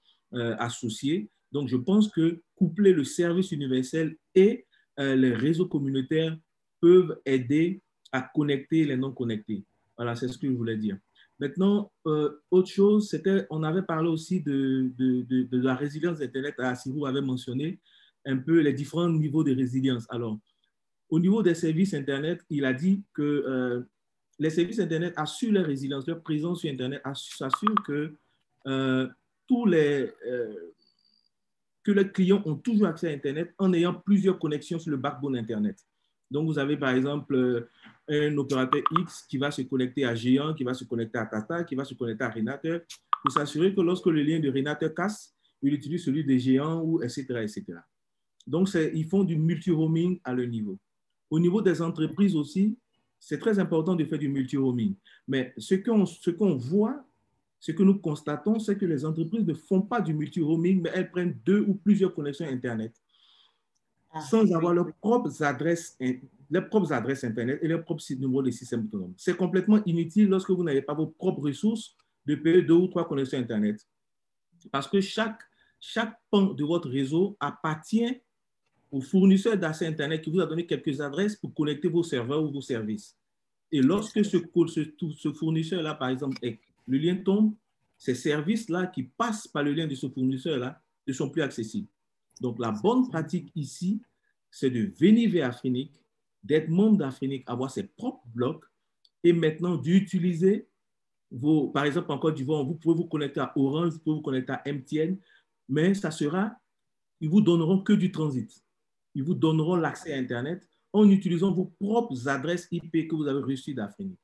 Speaker 6: associés. Donc, je pense que coupler le service universel et les réseaux communautaires peuvent aider à connecter les non-connectés. Voilà, c'est ce que je voulais dire. Maintenant, autre chose, on avait parlé aussi de la résilience d'Internet. Assirou avait mentionné un peu les différents niveaux de résilience. Alors, au niveau des services Internet, il a dit que les services Internet assurent leur résilience, leur présence sur Internet assure que que les clients ont toujours accès à Internet en ayant plusieurs connexions sur le backbone Internet. Donc, vous avez par exemple un opérateur X qui va se connecter à Géant, qui va se connecter à Tata, qui va se connecter à Renateur, pour s'assurer que lorsque le lien de Renateur casse, il utilise celui de Géant, ou etc., etc. Donc, ils font du multi-roaming à leur niveau. Au niveau des entreprises aussi, c'est très important de faire du multi-roaming. Mais ce qu'on voit, ce que nous constatons, c'est que les entreprises ne font pas du multi-roaming, mais elles prennent 2 ou plusieurs connexions Internet sans avoir leurs propres adresses Internet et leurs propres numéros de système autonome. C'est complètement inutile lorsque vous n'avez pas vos propres ressources de payer 2 ou 3 connexions Internet. Parce que chaque pan de votre réseau appartient au fournisseur d'accès Internet qui vous a donné quelques adresses pour connecter vos serveurs ou vos services. Et lorsque ce fournisseur-là, par exemple, le lien tombe, ces services-là qui passent par le lien de ce fournisseur-là ne sont plus accessibles. Donc, la bonne pratique ici, c'est de venir vers Afrinic, d'être membre d'Afrenic, avoir ses propres blocs et maintenant d'utiliser vos, par exemple, en Côte d'Ivoire, vous pouvez vous connecter à Orange, vous pouvez vous connecter à MTN, mais ça sera, ils vous donneront que du transit. Ils vous donneront l'accès à Internet en utilisant vos propres adresses IP que vous avez reçues d'Afrenic.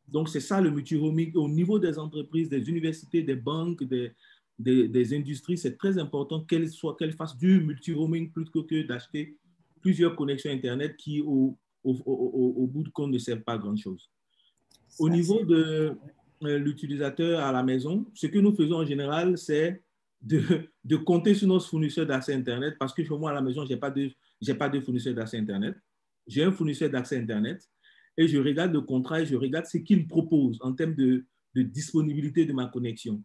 Speaker 6: Donc, c'est ça le multi-roaming. Au niveau des entreprises, des universités, des banques, des industries, c'est très important qu'elles fassent du multi-roaming plutôt que d'acheter plusieurs connexions Internet qui, au bout de compte, ne servent pas à grand-chose. Au niveau de l'utilisateur à la maison, ce que nous faisons en général, c'est de compter sur notre fournisseur d'accès Internet parce que chez moi, à la maison, je n'ai pas de fournisseur d'accès Internet. J'ai un fournisseur d'accès Internet et je regarde le contrat et je regarde ce qu'il me propose en termes de disponibilité de ma connexion.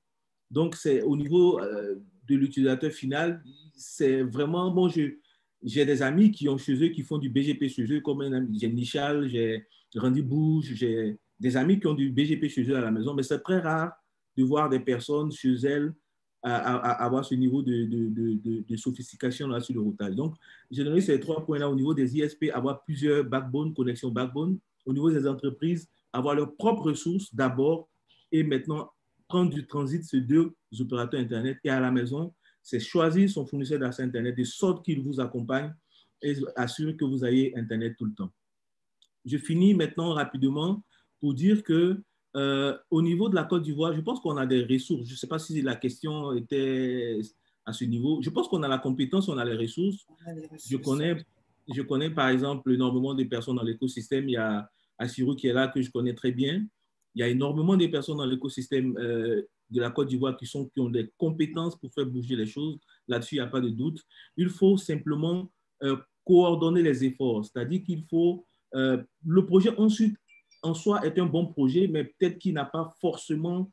Speaker 6: Donc, c'est au niveau de l'utilisateur final, c'est vraiment, bon, j'ai des amis qui ont chez eux, qui font du BGP chez eux, comme un ami, j'ai Michal, j'ai Randy Bouge, j'ai des amis qui ont du BGP chez eux à la maison, mais c'est très rare de voir des personnes chez elles à avoir ce niveau de sophistication là sur le routage. Donc, j'ai donné ces 3 points-là au niveau des ISP, avoir plusieurs backbones, connexions backbone. Au niveau des entreprises, avoir leurs propres ressources d'abord et maintenant prendre du transit sur 2 opérateurs Internet. Et à la maison, c'est choisir son fournisseur d'accès Internet de sorte qu'il vous accompagne et assure que vous ayez Internet tout le temps. Je finis maintenant rapidement pour dire que au niveau de la Côte d'Ivoire, je pense qu'on a des ressources. Je ne sais pas si la question était à ce niveau. Je pense qu'on a la compétence, on a les ressources. Je connais par exemple énormément de personnes dans l'écosystème. Il y a Assirou qui est là, que je connais très bien. Il y a énormément de personnes dans l'écosystème de la Côte d'Ivoire qui ont des compétences pour faire bouger les choses. Là-dessus, il n'y a pas de doute. Il faut simplement coordonner les efforts. C'est-à-dire qu'il faut... le projet ensuite, en soi, est un bon projet, mais peut-être qu'il n'a pas forcément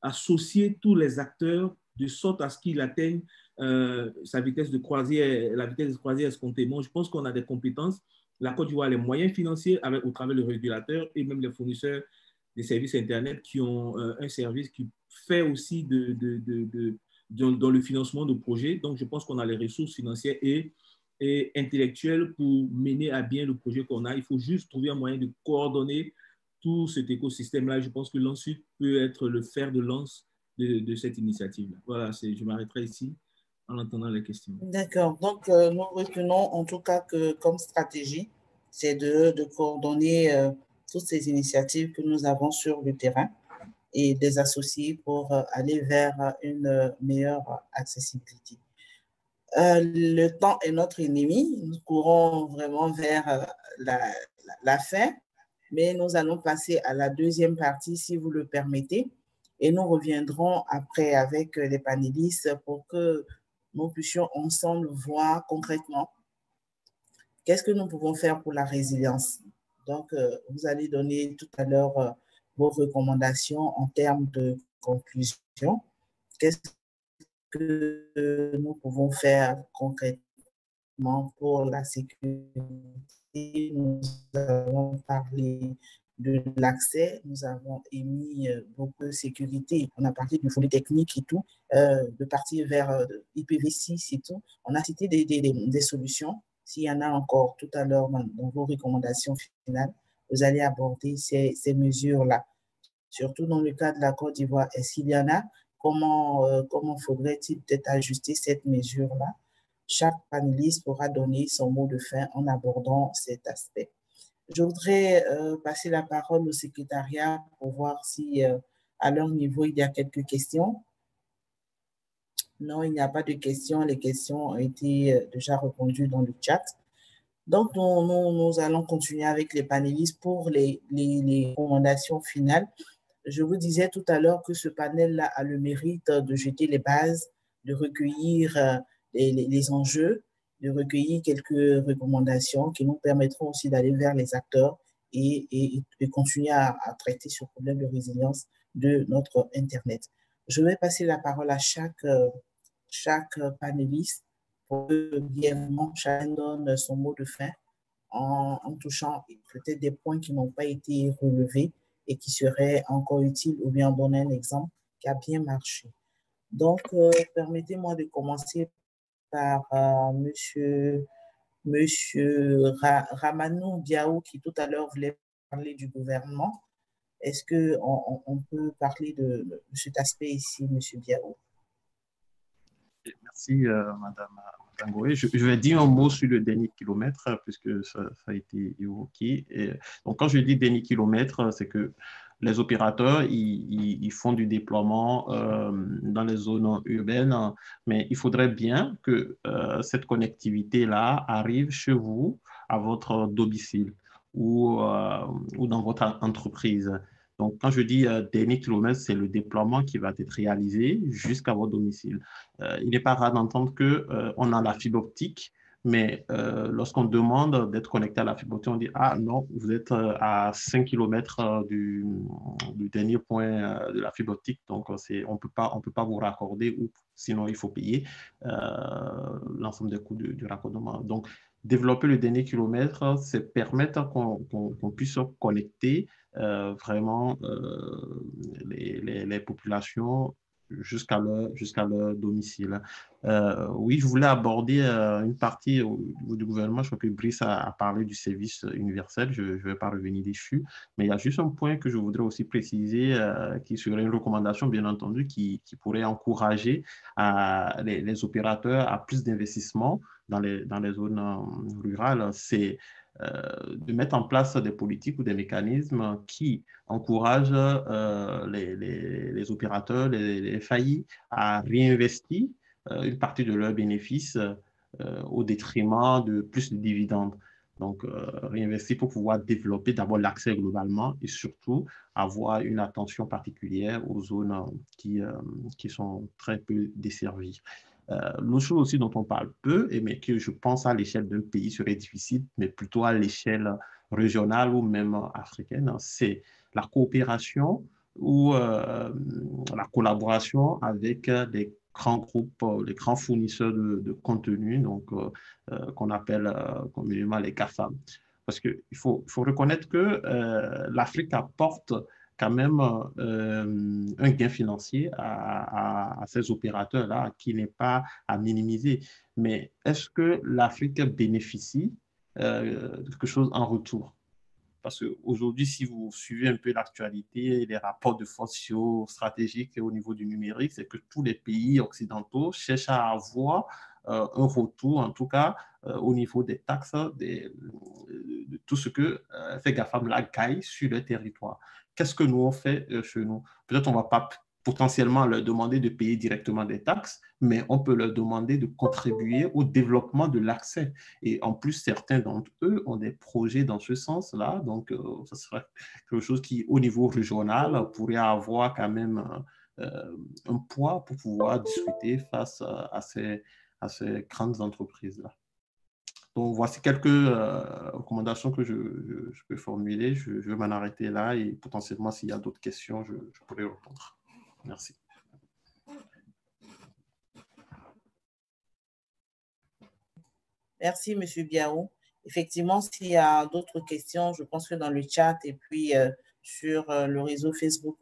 Speaker 6: associé tous les acteurs de sorte à ce qu'il atteigne sa vitesse de croisière, la vitesse de croisière escomptée. Moi, je pense qu'on a des compétences. La Côte d'Ivoire a les moyens financiers au travers du régulateur et même les fournisseurs des services Internet qui ont un service qui fait aussi dans le financement de projets. Donc, je pense qu'on a les ressources financières et intellectuelles pour mener à bien le projet qu'on a. Il faut juste trouver un moyen de coordonner tout cet écosystème-là. Je pense que l'ensuite peut être le fer de lance de cette initiative-là. Voilà, je m'arrêterai ici en entendant les questions.
Speaker 2: D'accord. Donc, nous retenons en tout cas que comme stratégie, c'est de coordonner toutes ces initiatives que nous avons sur le terrain et des associer pour aller vers une meilleure accessibilité. Le temps est notre ennemi. Nous courons vraiment vers la fin, mais nous allons passer à la deuxième partie, si vous le permettez, et nous reviendrons après avec les panélistes pour que nous puissions ensemble voir concrètement qu'est-ce que nous pouvons faire pour la résilience. Donc, vous allez donner tout à l'heure vos recommandations en termes de conclusion. Qu'est-ce que nous pouvons faire concrètement pour la sécurité? Nous avons parlé de l'accès, nous avons émis beaucoup de sécurité. On a parlé du volet technique et tout, de partir vers IPv6 et tout. On a cité des solutions. S'il y en a encore tout à l'heure dans vos recommandations finales, vous allez aborder ces mesures-là. Surtout dans le cas de la Côte d'Ivoire, est-ce qu'il y en a? Comment faudrait-il peut-être ajuster cette mesure-là? Chaque panéliste pourra donner son mot de fin en abordant cet aspect. Je voudrais passer la parole au secrétariat pour voir si à leur niveau, il y a quelques questions. Non, il n'y a pas de questions. Les questions ont été déjà répondues dans le chat. Donc, nous allons continuer avec les panélistes pour les recommandations finales. Je vous disais tout à l'heure que ce panel-là a le mérite de jeter les bases, de recueillir les enjeux, de recueillir quelques recommandations qui nous permettront aussi d'aller vers les acteurs et continuer à traiter ce problème de résilience de notre Internet. Je vais passer la parole à chaque panéliste pour que brièvement chacun donne son mot de fin en touchant peut-être des points qui n'ont pas été relevés et qui seraient encore utiles ou bien en donnant un exemple bien marché. Donc, permettez-moi de commencer par Monsieur Ramanou Diaw, qui tout à l'heure voulait parler du gouvernement. Est-ce qu'on peut parler de cet aspect ici, Monsieur Diaw?
Speaker 5: Merci, Madame Tangoé. Je vais dire un mot sur le dernier kilomètre, puisque ça a été évoqué. Donc, quand je dis dernier kilomètre, c'est que les opérateurs, ils font du déploiement dans les zones urbaines, mais il faudrait bien que cette connectivité-là arrive chez vous, à votre domicile ou dans votre entreprise. Donc, quand je dis dernier kilomètre, c'est le déploiement qui va être réalisé jusqu'à votre domicile. Il n'est pas rare d'entendre qu'on a la fibre optique, mais lorsqu'on demande d'être connecté à la fibre optique, on dit « Ah non, vous êtes à 5 km du dernier point de la fibre optique, donc on ne peut pas vous raccorder ou sinon il faut payer l'ensemble des coûts du raccordement. » Donc, développer le dernier kilomètre, c'est permettre qu'on puisse connecter vraiment les populations jusqu'à leur domicile. Oui, je voulais aborder une partie au niveau du gouvernement. Je crois que Brice a parlé du service universel. Je ne vais pas revenir dessus. Mais il y a juste un point que je voudrais aussi préciser, qui serait une recommandation, bien entendu, qui pourrait encourager les opérateurs à plus d'investissement dans les zones rurales. C'est de mettre en place des politiques ou des mécanismes qui encouragent les opérateurs, les FAI à réinvestir une partie de leurs bénéfices au détriment de plus de dividendes. Donc, réinvestir pour pouvoir développer d'abord l'accès globalement et surtout avoir une attention particulière aux zones qui sont très peu desservies. L'autre chose aussi dont on parle peu, mais que je pense à l'échelle d'un pays serait difficile, mais plutôt à l'échelle régionale ou même africaine, c'est la coopération ou la collaboration avec des grands groupes, les grands fournisseurs de contenu, donc qu'on appelle communément les GAFAM. Parce qu'il faut reconnaître que l'Afrique apporte quand même un gain financier à ces opérateurs-là qui n'est pas à minimiser. Mais est-ce que l'Afrique bénéficie de quelque chose en retour? Parce qu'aujourd'hui, si vous suivez un peu l'actualité, les rapports de force stratégiques au niveau du numérique, c'est que tous les pays occidentaux cherchent à avoir un retour, en tout cas au niveau des taxes, de tout ce que ces GAFAM-là gagnent sur le territoire. Qu'est-ce que nous on fait chez nous? Peut-être on ne va pas potentiellement leur demander de payer directement des taxes, mais on peut leur demander de contribuer au développement de l'accès. Et en plus, certains d'entre eux ont des projets dans ce sens-là. Donc, ça serait quelque chose qui, au niveau régional, pourrait avoir quand même un poids pour pouvoir discuter face à ces grandes entreprises-là. Donc, voici quelques recommandations que je peux formuler. Je vais m'en arrêter là et potentiellement, s'il y a d'autres questions, je pourrai répondre. Merci.
Speaker 2: Merci, M. Biao. Effectivement, s'il y a d'autres questions, je pense que dans le chat et puis sur le réseau Facebook,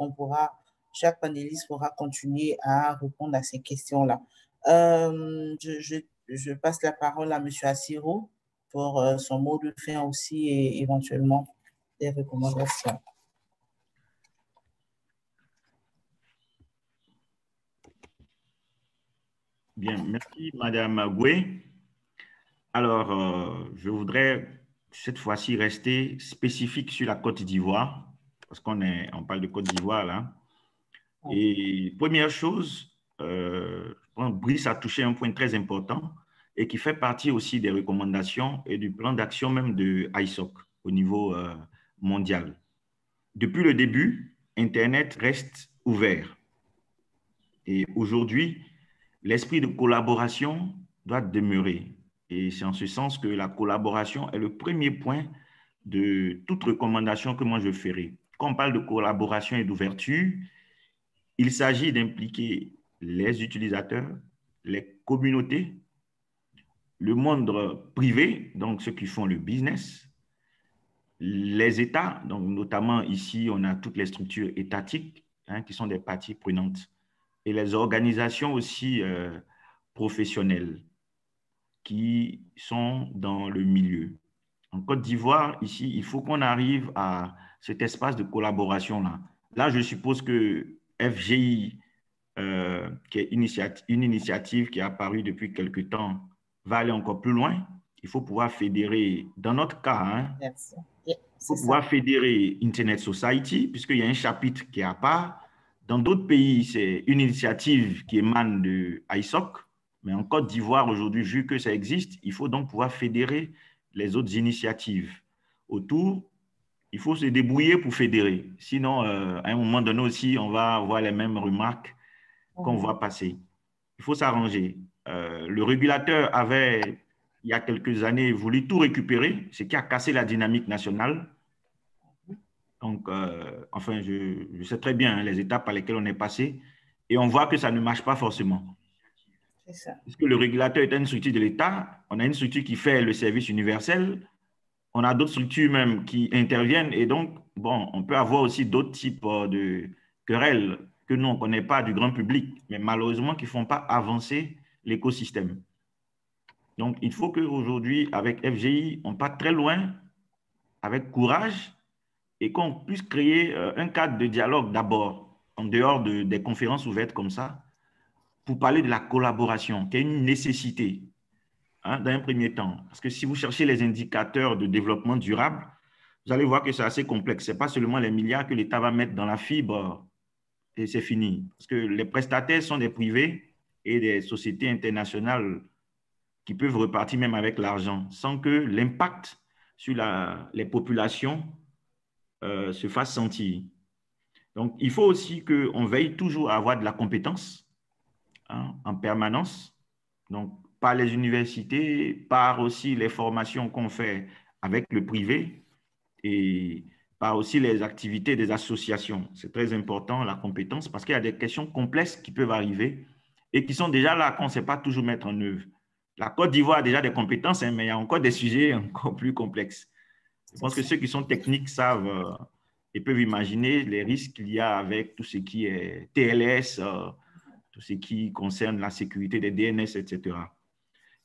Speaker 2: chaque panéliste pourra continuer à répondre à ces questions-là. Je passe la parole à M. Assiro pour son mot de fin aussi et éventuellement des recommandations.
Speaker 3: Bien, merci Madame Goué. Alors, je voudrais cette fois-ci rester spécifique sur la Côte d'Ivoire, parce qu'on parle de Côte d'Ivoire là. Et première chose, Brice a touché un point très important et qui fait partie aussi des recommandations et du plan d'action même de ISOC au niveau mondial. Depuis le début, Internet reste ouvert. Et aujourd'hui, l'esprit de collaboration doit demeurer. Et c'est en ce sens que la collaboration est le premier point de toute recommandation que moi je ferai. Quand on parle de collaboration et d'ouverture, il s'agit d'impliquer les utilisateurs, les communautés, le monde privé, donc ceux qui font le business, les États, donc notamment ici, on a toutes les structures étatiques, hein, qui sont des parties prenantes, et les organisations aussi professionnelles qui sont dans le milieu. En Côte d'Ivoire, ici, il faut qu'on arrive à cet espace de collaboration-là. Là, je suppose que FGI, qui est une initiative qui est apparue depuis quelque temps, va aller encore plus loin. Il faut pouvoir fédérer, dans notre cas, hein, il faut pouvoir fédérer Internet Society, puisqu'il y a un chapitre qui est à part. Dans d'autres pays, c'est une initiative qui émane de ISOC, mais en Côte d'Ivoire, aujourd'hui, vu que ça existe, il faut donc pouvoir fédérer les autres initiatives autour. Il faut se débrouiller pour fédérer. Sinon, à un moment donné aussi, on va avoir les mêmes remarques qu'on voit passer. Il faut s'arranger. Le régulateur avait, il y a quelques années, voulu tout récupérer, ce qui a cassé la dynamique nationale. Donc, enfin, je sais très bien, hein, les étapes par lesquelles on est passé, et on voit que ça ne marche pas forcément.
Speaker 2: C'est ça.
Speaker 3: Parce que le régulateur est une structure de l'État, on a une structure qui fait le service universel, on a d'autres structures même qui interviennent, et donc, bon, on peut avoir aussi d'autres types de querelles que nous, on ne connaît pas du grand public, mais malheureusement qui ne font pas avancer l'écosystème. Donc, il faut qu'aujourd'hui, avec FGI, on parte très loin, avec courage, et qu'on puisse créer un cadre de dialogue d'abord, en dehors des conférences ouvertes comme ça, pour parler de la collaboration, qui est une nécessité, hein, dans un premier temps. Parce que si vous cherchez les indicateurs de développement durable, vous allez voir que c'est assez complexe. Ce n'est pas seulement les milliards que l'État va mettre dans la fibre et c'est fini. Parce que les prestataires sont des privés et des sociétés internationales qui peuvent repartir même avec l'argent, sans que l'impact sur les populations se fasse sentir. Donc, il faut aussi qu'on veille toujours à avoir de la compétence, hein, en permanence. Donc, par les universités, par aussi les formations qu'on fait avec le privé et par aussi les activités des associations. C'est très important, la compétence, parce qu'il y a des questions complexes qui peuvent arriver et qui sont déjà là qu'on ne sait pas toujours mettre en œuvre. La Côte d'Ivoire a déjà des compétences, hein, mais il y a encore des sujets encore plus complexes. Je pense que ceux qui sont techniques savent et peuvent imaginer les risques qu'il y a avec tout ce qui est TLS, tout ce qui concerne la sécurité des DNS, etc.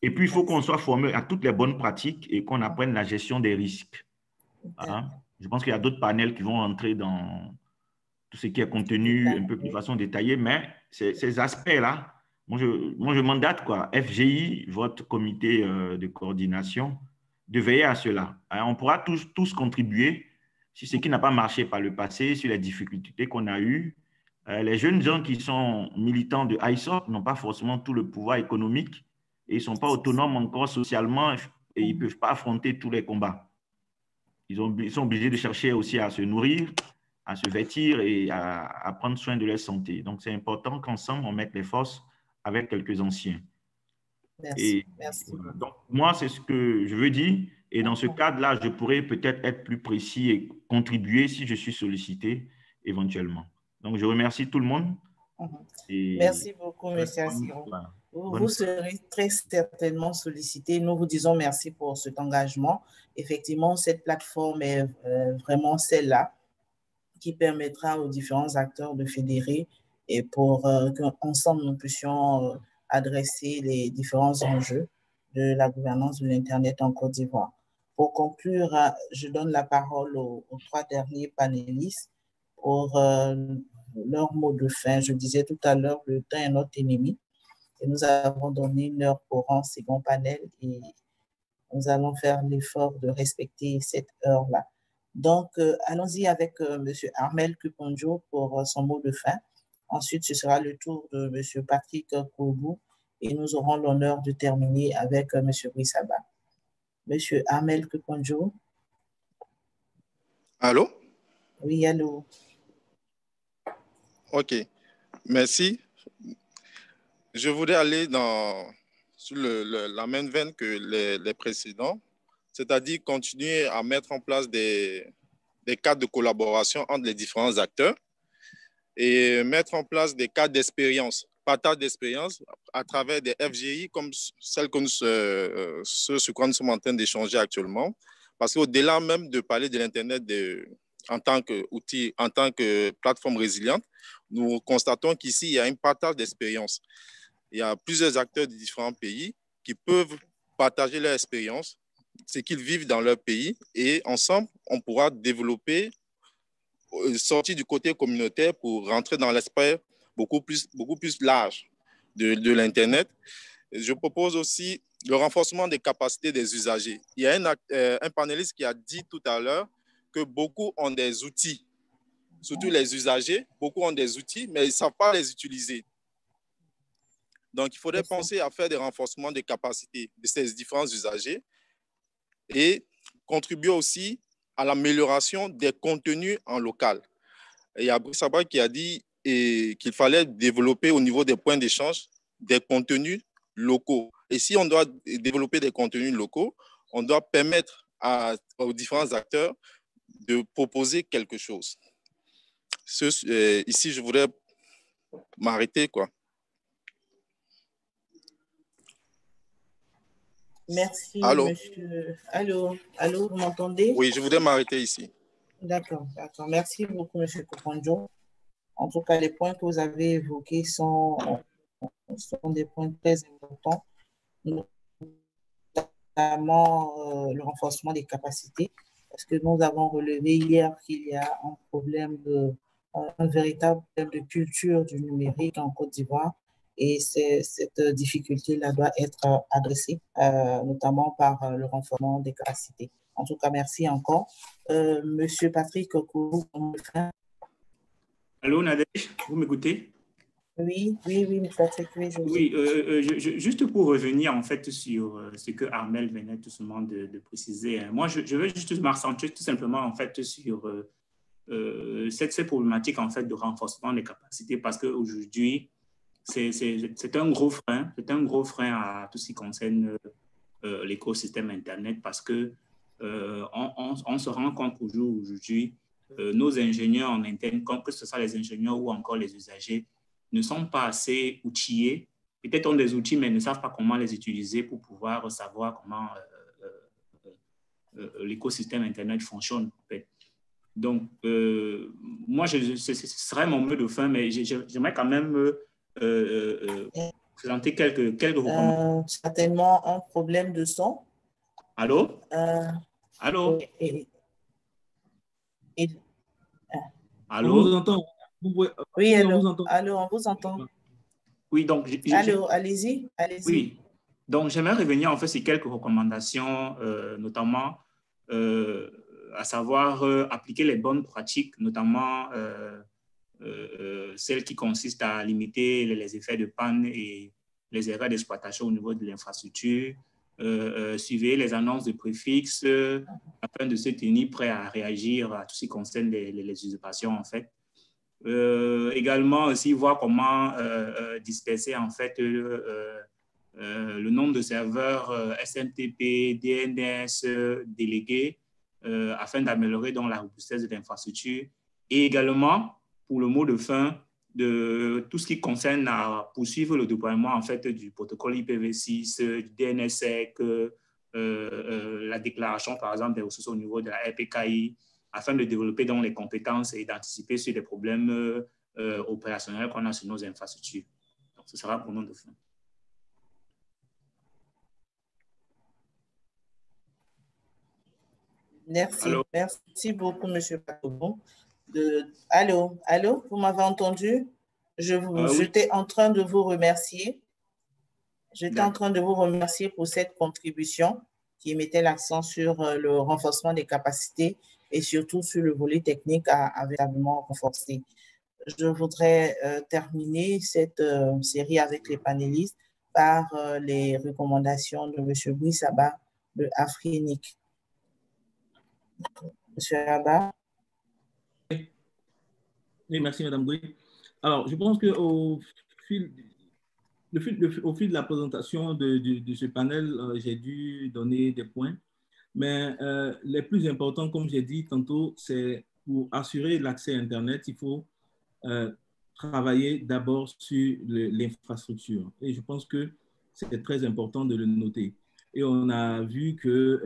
Speaker 3: Et puis, il faut qu'on soit formé à toutes les bonnes pratiques et qu'on apprenne la gestion des risques. Hein? Je pense qu'il y a d'autres panels qui vont entrer dans tout ce qui est contenu un peu plus de façon détaillée, mais ces aspects-là, moi, je mandate quoi, FGI, votre comité de coordination, de veiller à cela. Hein? On pourra tous contribuer sur ce qui n'a pas marché par le passé, sur les difficultés qu'on a eues. Les jeunes gens qui sont militants de ISOC n'ont pas forcément tout le pouvoir économique et ils ne sont pas autonomes encore socialement et ils ne peuvent pas affronter tous les combats. Ils sont obligés de chercher aussi à se nourrir, à se vêtir et à prendre soin de leur santé. Donc, c'est important qu'ensemble, on mette les forces avec quelques anciens.
Speaker 2: Merci. Merci.
Speaker 3: Voilà. Donc, moi, c'est ce que je veux dire. Et dans ce cadre-là, je pourrais peut-être être plus précis et contribuer si je suis sollicité éventuellement. Donc, je remercie tout le monde.
Speaker 2: Merci beaucoup, M. Assirou. Vous serez très certainement sollicité. Nous vous disons merci pour cet engagement. Effectivement, cette plateforme est vraiment celle-là qui permettra aux différents acteurs de fédérer et pour qu'ensemble nous puissions adresser les différents enjeux de la gouvernance de l'Internet en Côte d'Ivoire. Pour conclure, je donne la parole aux trois derniers panélistes pour leur mot de fin. Je disais tout à l'heure, le temps est notre ennemi. Et nous avons donné 1 heure pour un second panel et nous allons faire l'effort de respecter cette heure-là. Donc, allons-y avec M. Armel Kuponjo pour son mot de fin. Ensuite, ce sera le tour de M. Patrick Koubou et nous aurons l'honneur de terminer avec M. Brissaba. M. Armel Kuponjo.
Speaker 4: Allô?
Speaker 2: Oui, allô.
Speaker 4: OK. Merci. Je voudrais aller sur la même veine que les précédents, c'est-à-dire continuer à mettre en place des cadres de collaboration entre les différents acteurs et mettre en place des cadres d'expérience, partage d'expérience à travers des FGI comme celles que sur quoi nous sommes en train d'échanger actuellement. Parce qu'au-delà même de parler de l'Internet en tant qu'outil, en tant que plateforme résiliente, nous constatons qu'ici, il y a un partage d'expérience. Il y a plusieurs acteurs de différents pays qui peuvent partager leur expérience, ce qu'ils vivent dans leur pays, et ensemble, on pourra développer, sortir du côté communautaire pour rentrer dans l'aspect beaucoup plus large de l'Internet. Je propose aussi le renforcement des capacités des usagers. Il y a un panéliste qui a dit tout à l'heure que beaucoup ont des outils, surtout les usagers, beaucoup ont des outils, mais ils ne savent pas les utiliser. Donc, il faudrait penser à faire des renforcements des capacités de ces différents usagers et contribuer aussi à l'amélioration des contenus en local. Et il y a Brice Abba qui a dit qu'il fallait développer au niveau des points d'échange des contenus locaux. Et si on doit développer des contenus locaux, on doit permettre aux différents acteurs de proposer quelque chose. Ici, je voudrais m'arrêter, quoi.
Speaker 2: Merci,
Speaker 4: Allô?
Speaker 2: monsieur. Allô, allô, vous m'entendez?
Speaker 4: Oui, je voudrais m'arrêter ici.
Speaker 2: D'accord, d'accord. Merci beaucoup, monsieur Kokonjo. En tout cas, les points que vous avez évoqués sont des points très importants, notamment le renforcement des capacités, parce que nous avons relevé hier qu'il y a un véritable problème de culture du numérique en Côte d'Ivoire. Et cette difficulté-là doit être adressée, notamment par le renforcement des capacités. En tout cas, merci encore. Monsieur Patrick Kourou.
Speaker 1: Allô, Nadège, vous m'écoutez?
Speaker 2: Oui, Patrick, oui, je vous
Speaker 1: écoute. Juste pour revenir en fait sur ce que Armel venait tout simplement de préciser, hein. Moi, je veux juste m'accentuer tout simplement en fait sur cette problématique en fait de renforcement des capacités parce qu'aujourd'hui, c'est un gros frein, à tout ce qui concerne l'écosystème Internet parce que on se rend compte qu'aujourd'hui, nos ingénieurs en interne, que ce soit les ingénieurs ou encore les usagers, ne sont pas assez outillés. Peut-être ont des outils, mais ne savent pas comment les utiliser pour pouvoir savoir comment l'écosystème Internet fonctionne. En fait. Donc, moi, ce serait mon mot de fin, mais j'aimerais quand même présenter quelques recommandations.
Speaker 2: Certainement un problème de son.
Speaker 1: Allô? Allô? Allô?
Speaker 6: On vous entend.
Speaker 2: Oui, allô, on vous entend.
Speaker 1: Oui, donc...
Speaker 2: Allô, allez-y.
Speaker 1: Oui, donc j'aimerais revenir en fait sur quelques recommandations, notamment à savoir appliquer les bonnes pratiques, notamment celles qui consistent à limiter les effets de panne et les erreurs d'exploitation au niveau de l'infrastructure, suivez les annonces de préfixes afin de se tenir prêt à réagir à tout ce qui concerne les usurpations en fait. Également aussi voir comment disperser en fait le nombre de serveurs SMTP, DNS délégués afin d'améliorer donc la robustesse de l'infrastructure et également pour le mot de fin de tout ce qui concerne à poursuivre le déploiement en fait du protocole IPv6, du DNSSEC, la déclaration par exemple des ressources au niveau de la RPKI afin de développer donc les compétences et d'anticiper sur les problèmes opérationnels qu'on a sur nos infrastructures. Donc, ce sera pour nous de fin.
Speaker 2: Merci. Allô? Merci beaucoup, M. Patoubon. Allô, vous m'avez entendu? J'étais en train de vous remercier. J'étais en train de vous remercier pour cette contribution qui mettait l'accent sur le renforcement des capacités et surtout sur le volet technique à véritablement renforcer. Je voudrais terminer cette série avec les panélistes par les recommandations de M. Brice Abba de Afrinic. Monsieur Abba.
Speaker 6: Oui, merci, Madame Gouy. Alors, je pense qu'au fil de la présentation de ce panel, j'ai dû donner des points. Mais les plus importants, comme j'ai dit tantôt, c'est pour assurer l'accès à Internet, il faut travailler d'abord sur l'infrastructure. Et je pense que c'est très important de le noter. Et on a vu que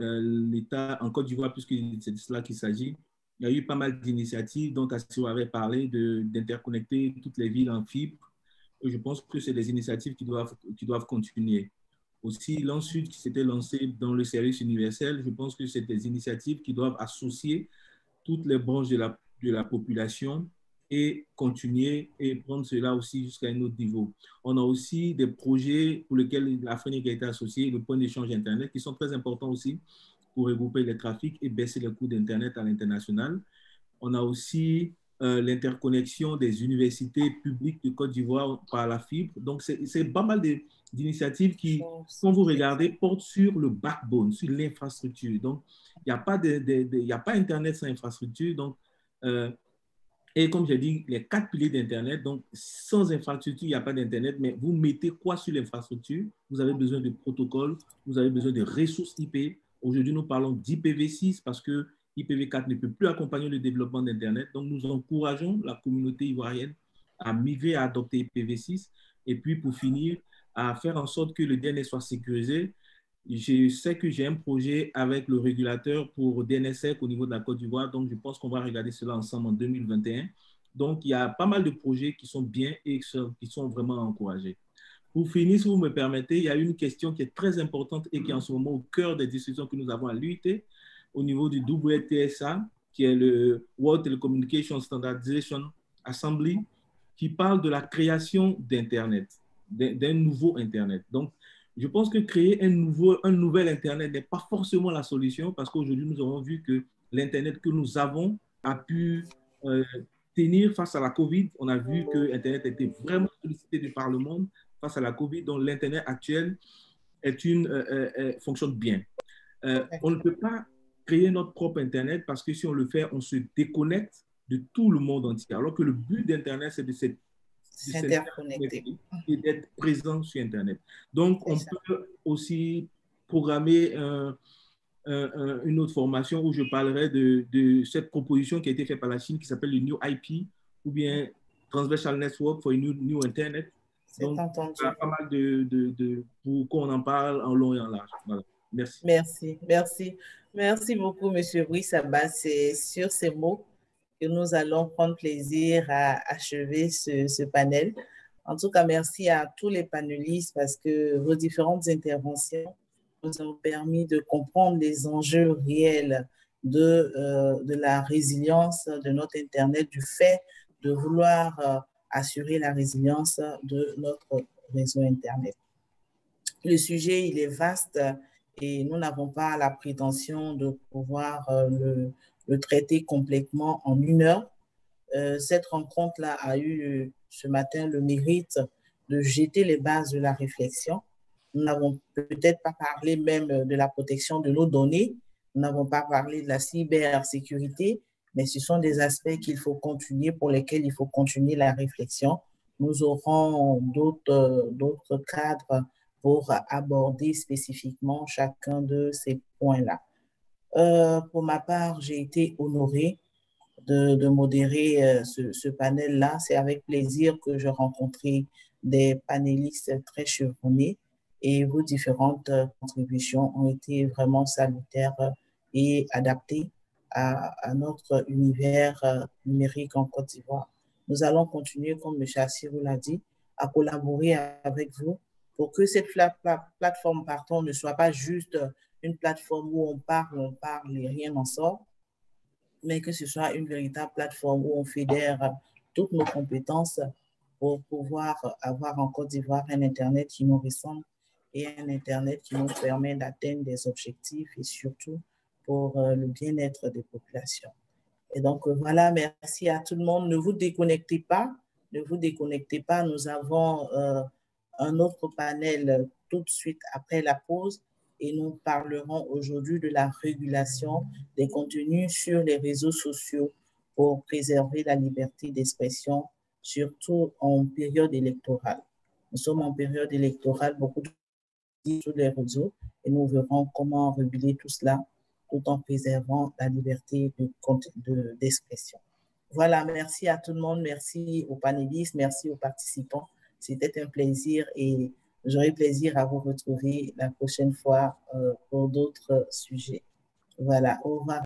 Speaker 6: l'État, en Côte d'Ivoire, puisque c'est de cela qu'il s'agit, il y a eu pas mal d'initiatives dont Assio avait parlé d'interconnecter toutes les villes en fibre. Et je pense que c'est des initiatives qui doivent continuer. Aussi, l'Ensud qui s'était lancé dans le service universel, je pense que c'est des initiatives qui doivent associer toutes les branches de la population et continuer et prendre cela aussi jusqu'à un autre niveau. On a aussi des projets pour lesquels l'Afrique a été associée, le point d'échange Internet, qui sont très importants aussi pour regrouper les trafics et baisser les coûts d'Internet à l'international. On a aussi l'interconnexion des universités publiques de Côte d'Ivoire par la fibre. Donc, c'est pas mal d'initiatives qui, quand vous regardez, portent sur le backbone, sur l'infrastructure. Donc, il n'y a pas Internet sans infrastructure. Donc, et comme j'ai dit, les 4 piliers d'Internet, donc sans infrastructure, il n'y a pas d'Internet, mais vous mettez quoi sur l'infrastructure? Vous avez besoin de protocoles, vous avez besoin de ressources IP. Aujourd'hui, nous parlons d'IPv6 parce que IPv4 ne peut plus accompagner le développement d'Internet. Donc, nous encourageons la communauté ivoirienne à migrer, à adopter IPv6. Et puis, pour finir, à faire en sorte que le DNS soit sécurisé. Je sais que j'ai un projet avec le régulateur pour DNSSEC au niveau de la Côte d'Ivoire, donc je pense qu'on va regarder cela ensemble en 2021. Donc, il y a pas mal de projets qui sont bien et qui sont vraiment encouragés. Pour finir, si vous me permettez, il y a une question qui est très importante et qui est en ce moment au cœur des discussions que nous avons à l'UIT au niveau du WTSA, qui est le World Telecommunication Standardization Assembly, qui parle de la création d'Internet, d'un nouveau Internet. Donc, je pense que créer un nouvel Internet n'est pas forcément la solution parce qu'aujourd'hui, nous avons vu que l'Internet que nous avons a pu tenir face à la COVID. On a vu que Internet était vraiment sollicité par le monde face à la COVID. Donc, l'Internet actuel fonctionne bien. On ne peut pas créer notre propre Internet parce que si on le fait, on se déconnecte de tout le monde entier. Alors que le but d'Internet, c'est de s'interconnecter et d'être présent sur Internet. Donc, on peut aussi programmer une autre formation où je parlerai de cette proposition qui a été faite par la Chine qui s'appelle le New IP ou bien Transversal Network for a New Internet. Donc, il y a pas mal pour qu'on en parle en long et en large. Voilà. Merci.
Speaker 2: Merci beaucoup, M. Brice Abba. C'est sur ces mots que nous allons prendre plaisir à achever ce panel. En tout cas, merci à tous les panélistes parce que vos différentes interventions nous ont permis de comprendre les enjeux réels de la résilience de notre Internet, du fait de vouloir assurer la résilience de notre réseau Internet. Le sujet, il est vaste et nous n'avons pas la prétention de pouvoir le traiter complètement en 1 heure. Cette rencontre-là a eu ce matin le mérite de jeter les bases de la réflexion. Nous n'avons peut-être pas parlé même de la protection de nos données, nous n'avons pas parlé de la cybersécurité, mais ce sont des aspects qu'il faut continuer, pour lesquels il faut continuer la réflexion. Nous aurons d'autres cadres pour aborder spécifiquement chacun de ces points-là. Pour ma part, j'ai été honorée de modérer ce panel-là. C'est avec plaisir que je rencontrais des panélistes très chevronnés et vos différentes contributions ont été vraiment salutaires et adaptées à notre univers numérique en Côte d'Ivoire. Nous allons continuer, comme M. Assirou l'a dit, à collaborer avec vous pour que cette plateforme, pardon, ne soit pas juste une plateforme où on parle et rien n'en sort, mais que ce soit une véritable plateforme où on fédère toutes nos compétences pour pouvoir avoir en Côte d'Ivoire un Internet qui nous ressemble et un Internet qui nous permet d'atteindre des objectifs et surtout pour le bien-être des populations. Et donc, voilà, merci à tout le monde. Ne vous déconnectez pas, Nous avons un autre panel tout de suite après la pause et nous parlerons aujourd'hui de la régulation des contenus sur les réseaux sociaux pour préserver la liberté d'expression, surtout en période électorale. Nous sommes en période électorale, beaucoup de choses sur les réseaux et nous verrons comment réguler tout cela tout en préservant la liberté d'expression. Voilà, merci à tout le monde, merci aux panélistes, merci aux participants. C'était un plaisir et j'aurai plaisir à vous retrouver la prochaine fois pour d'autres sujets. Voilà, au revoir.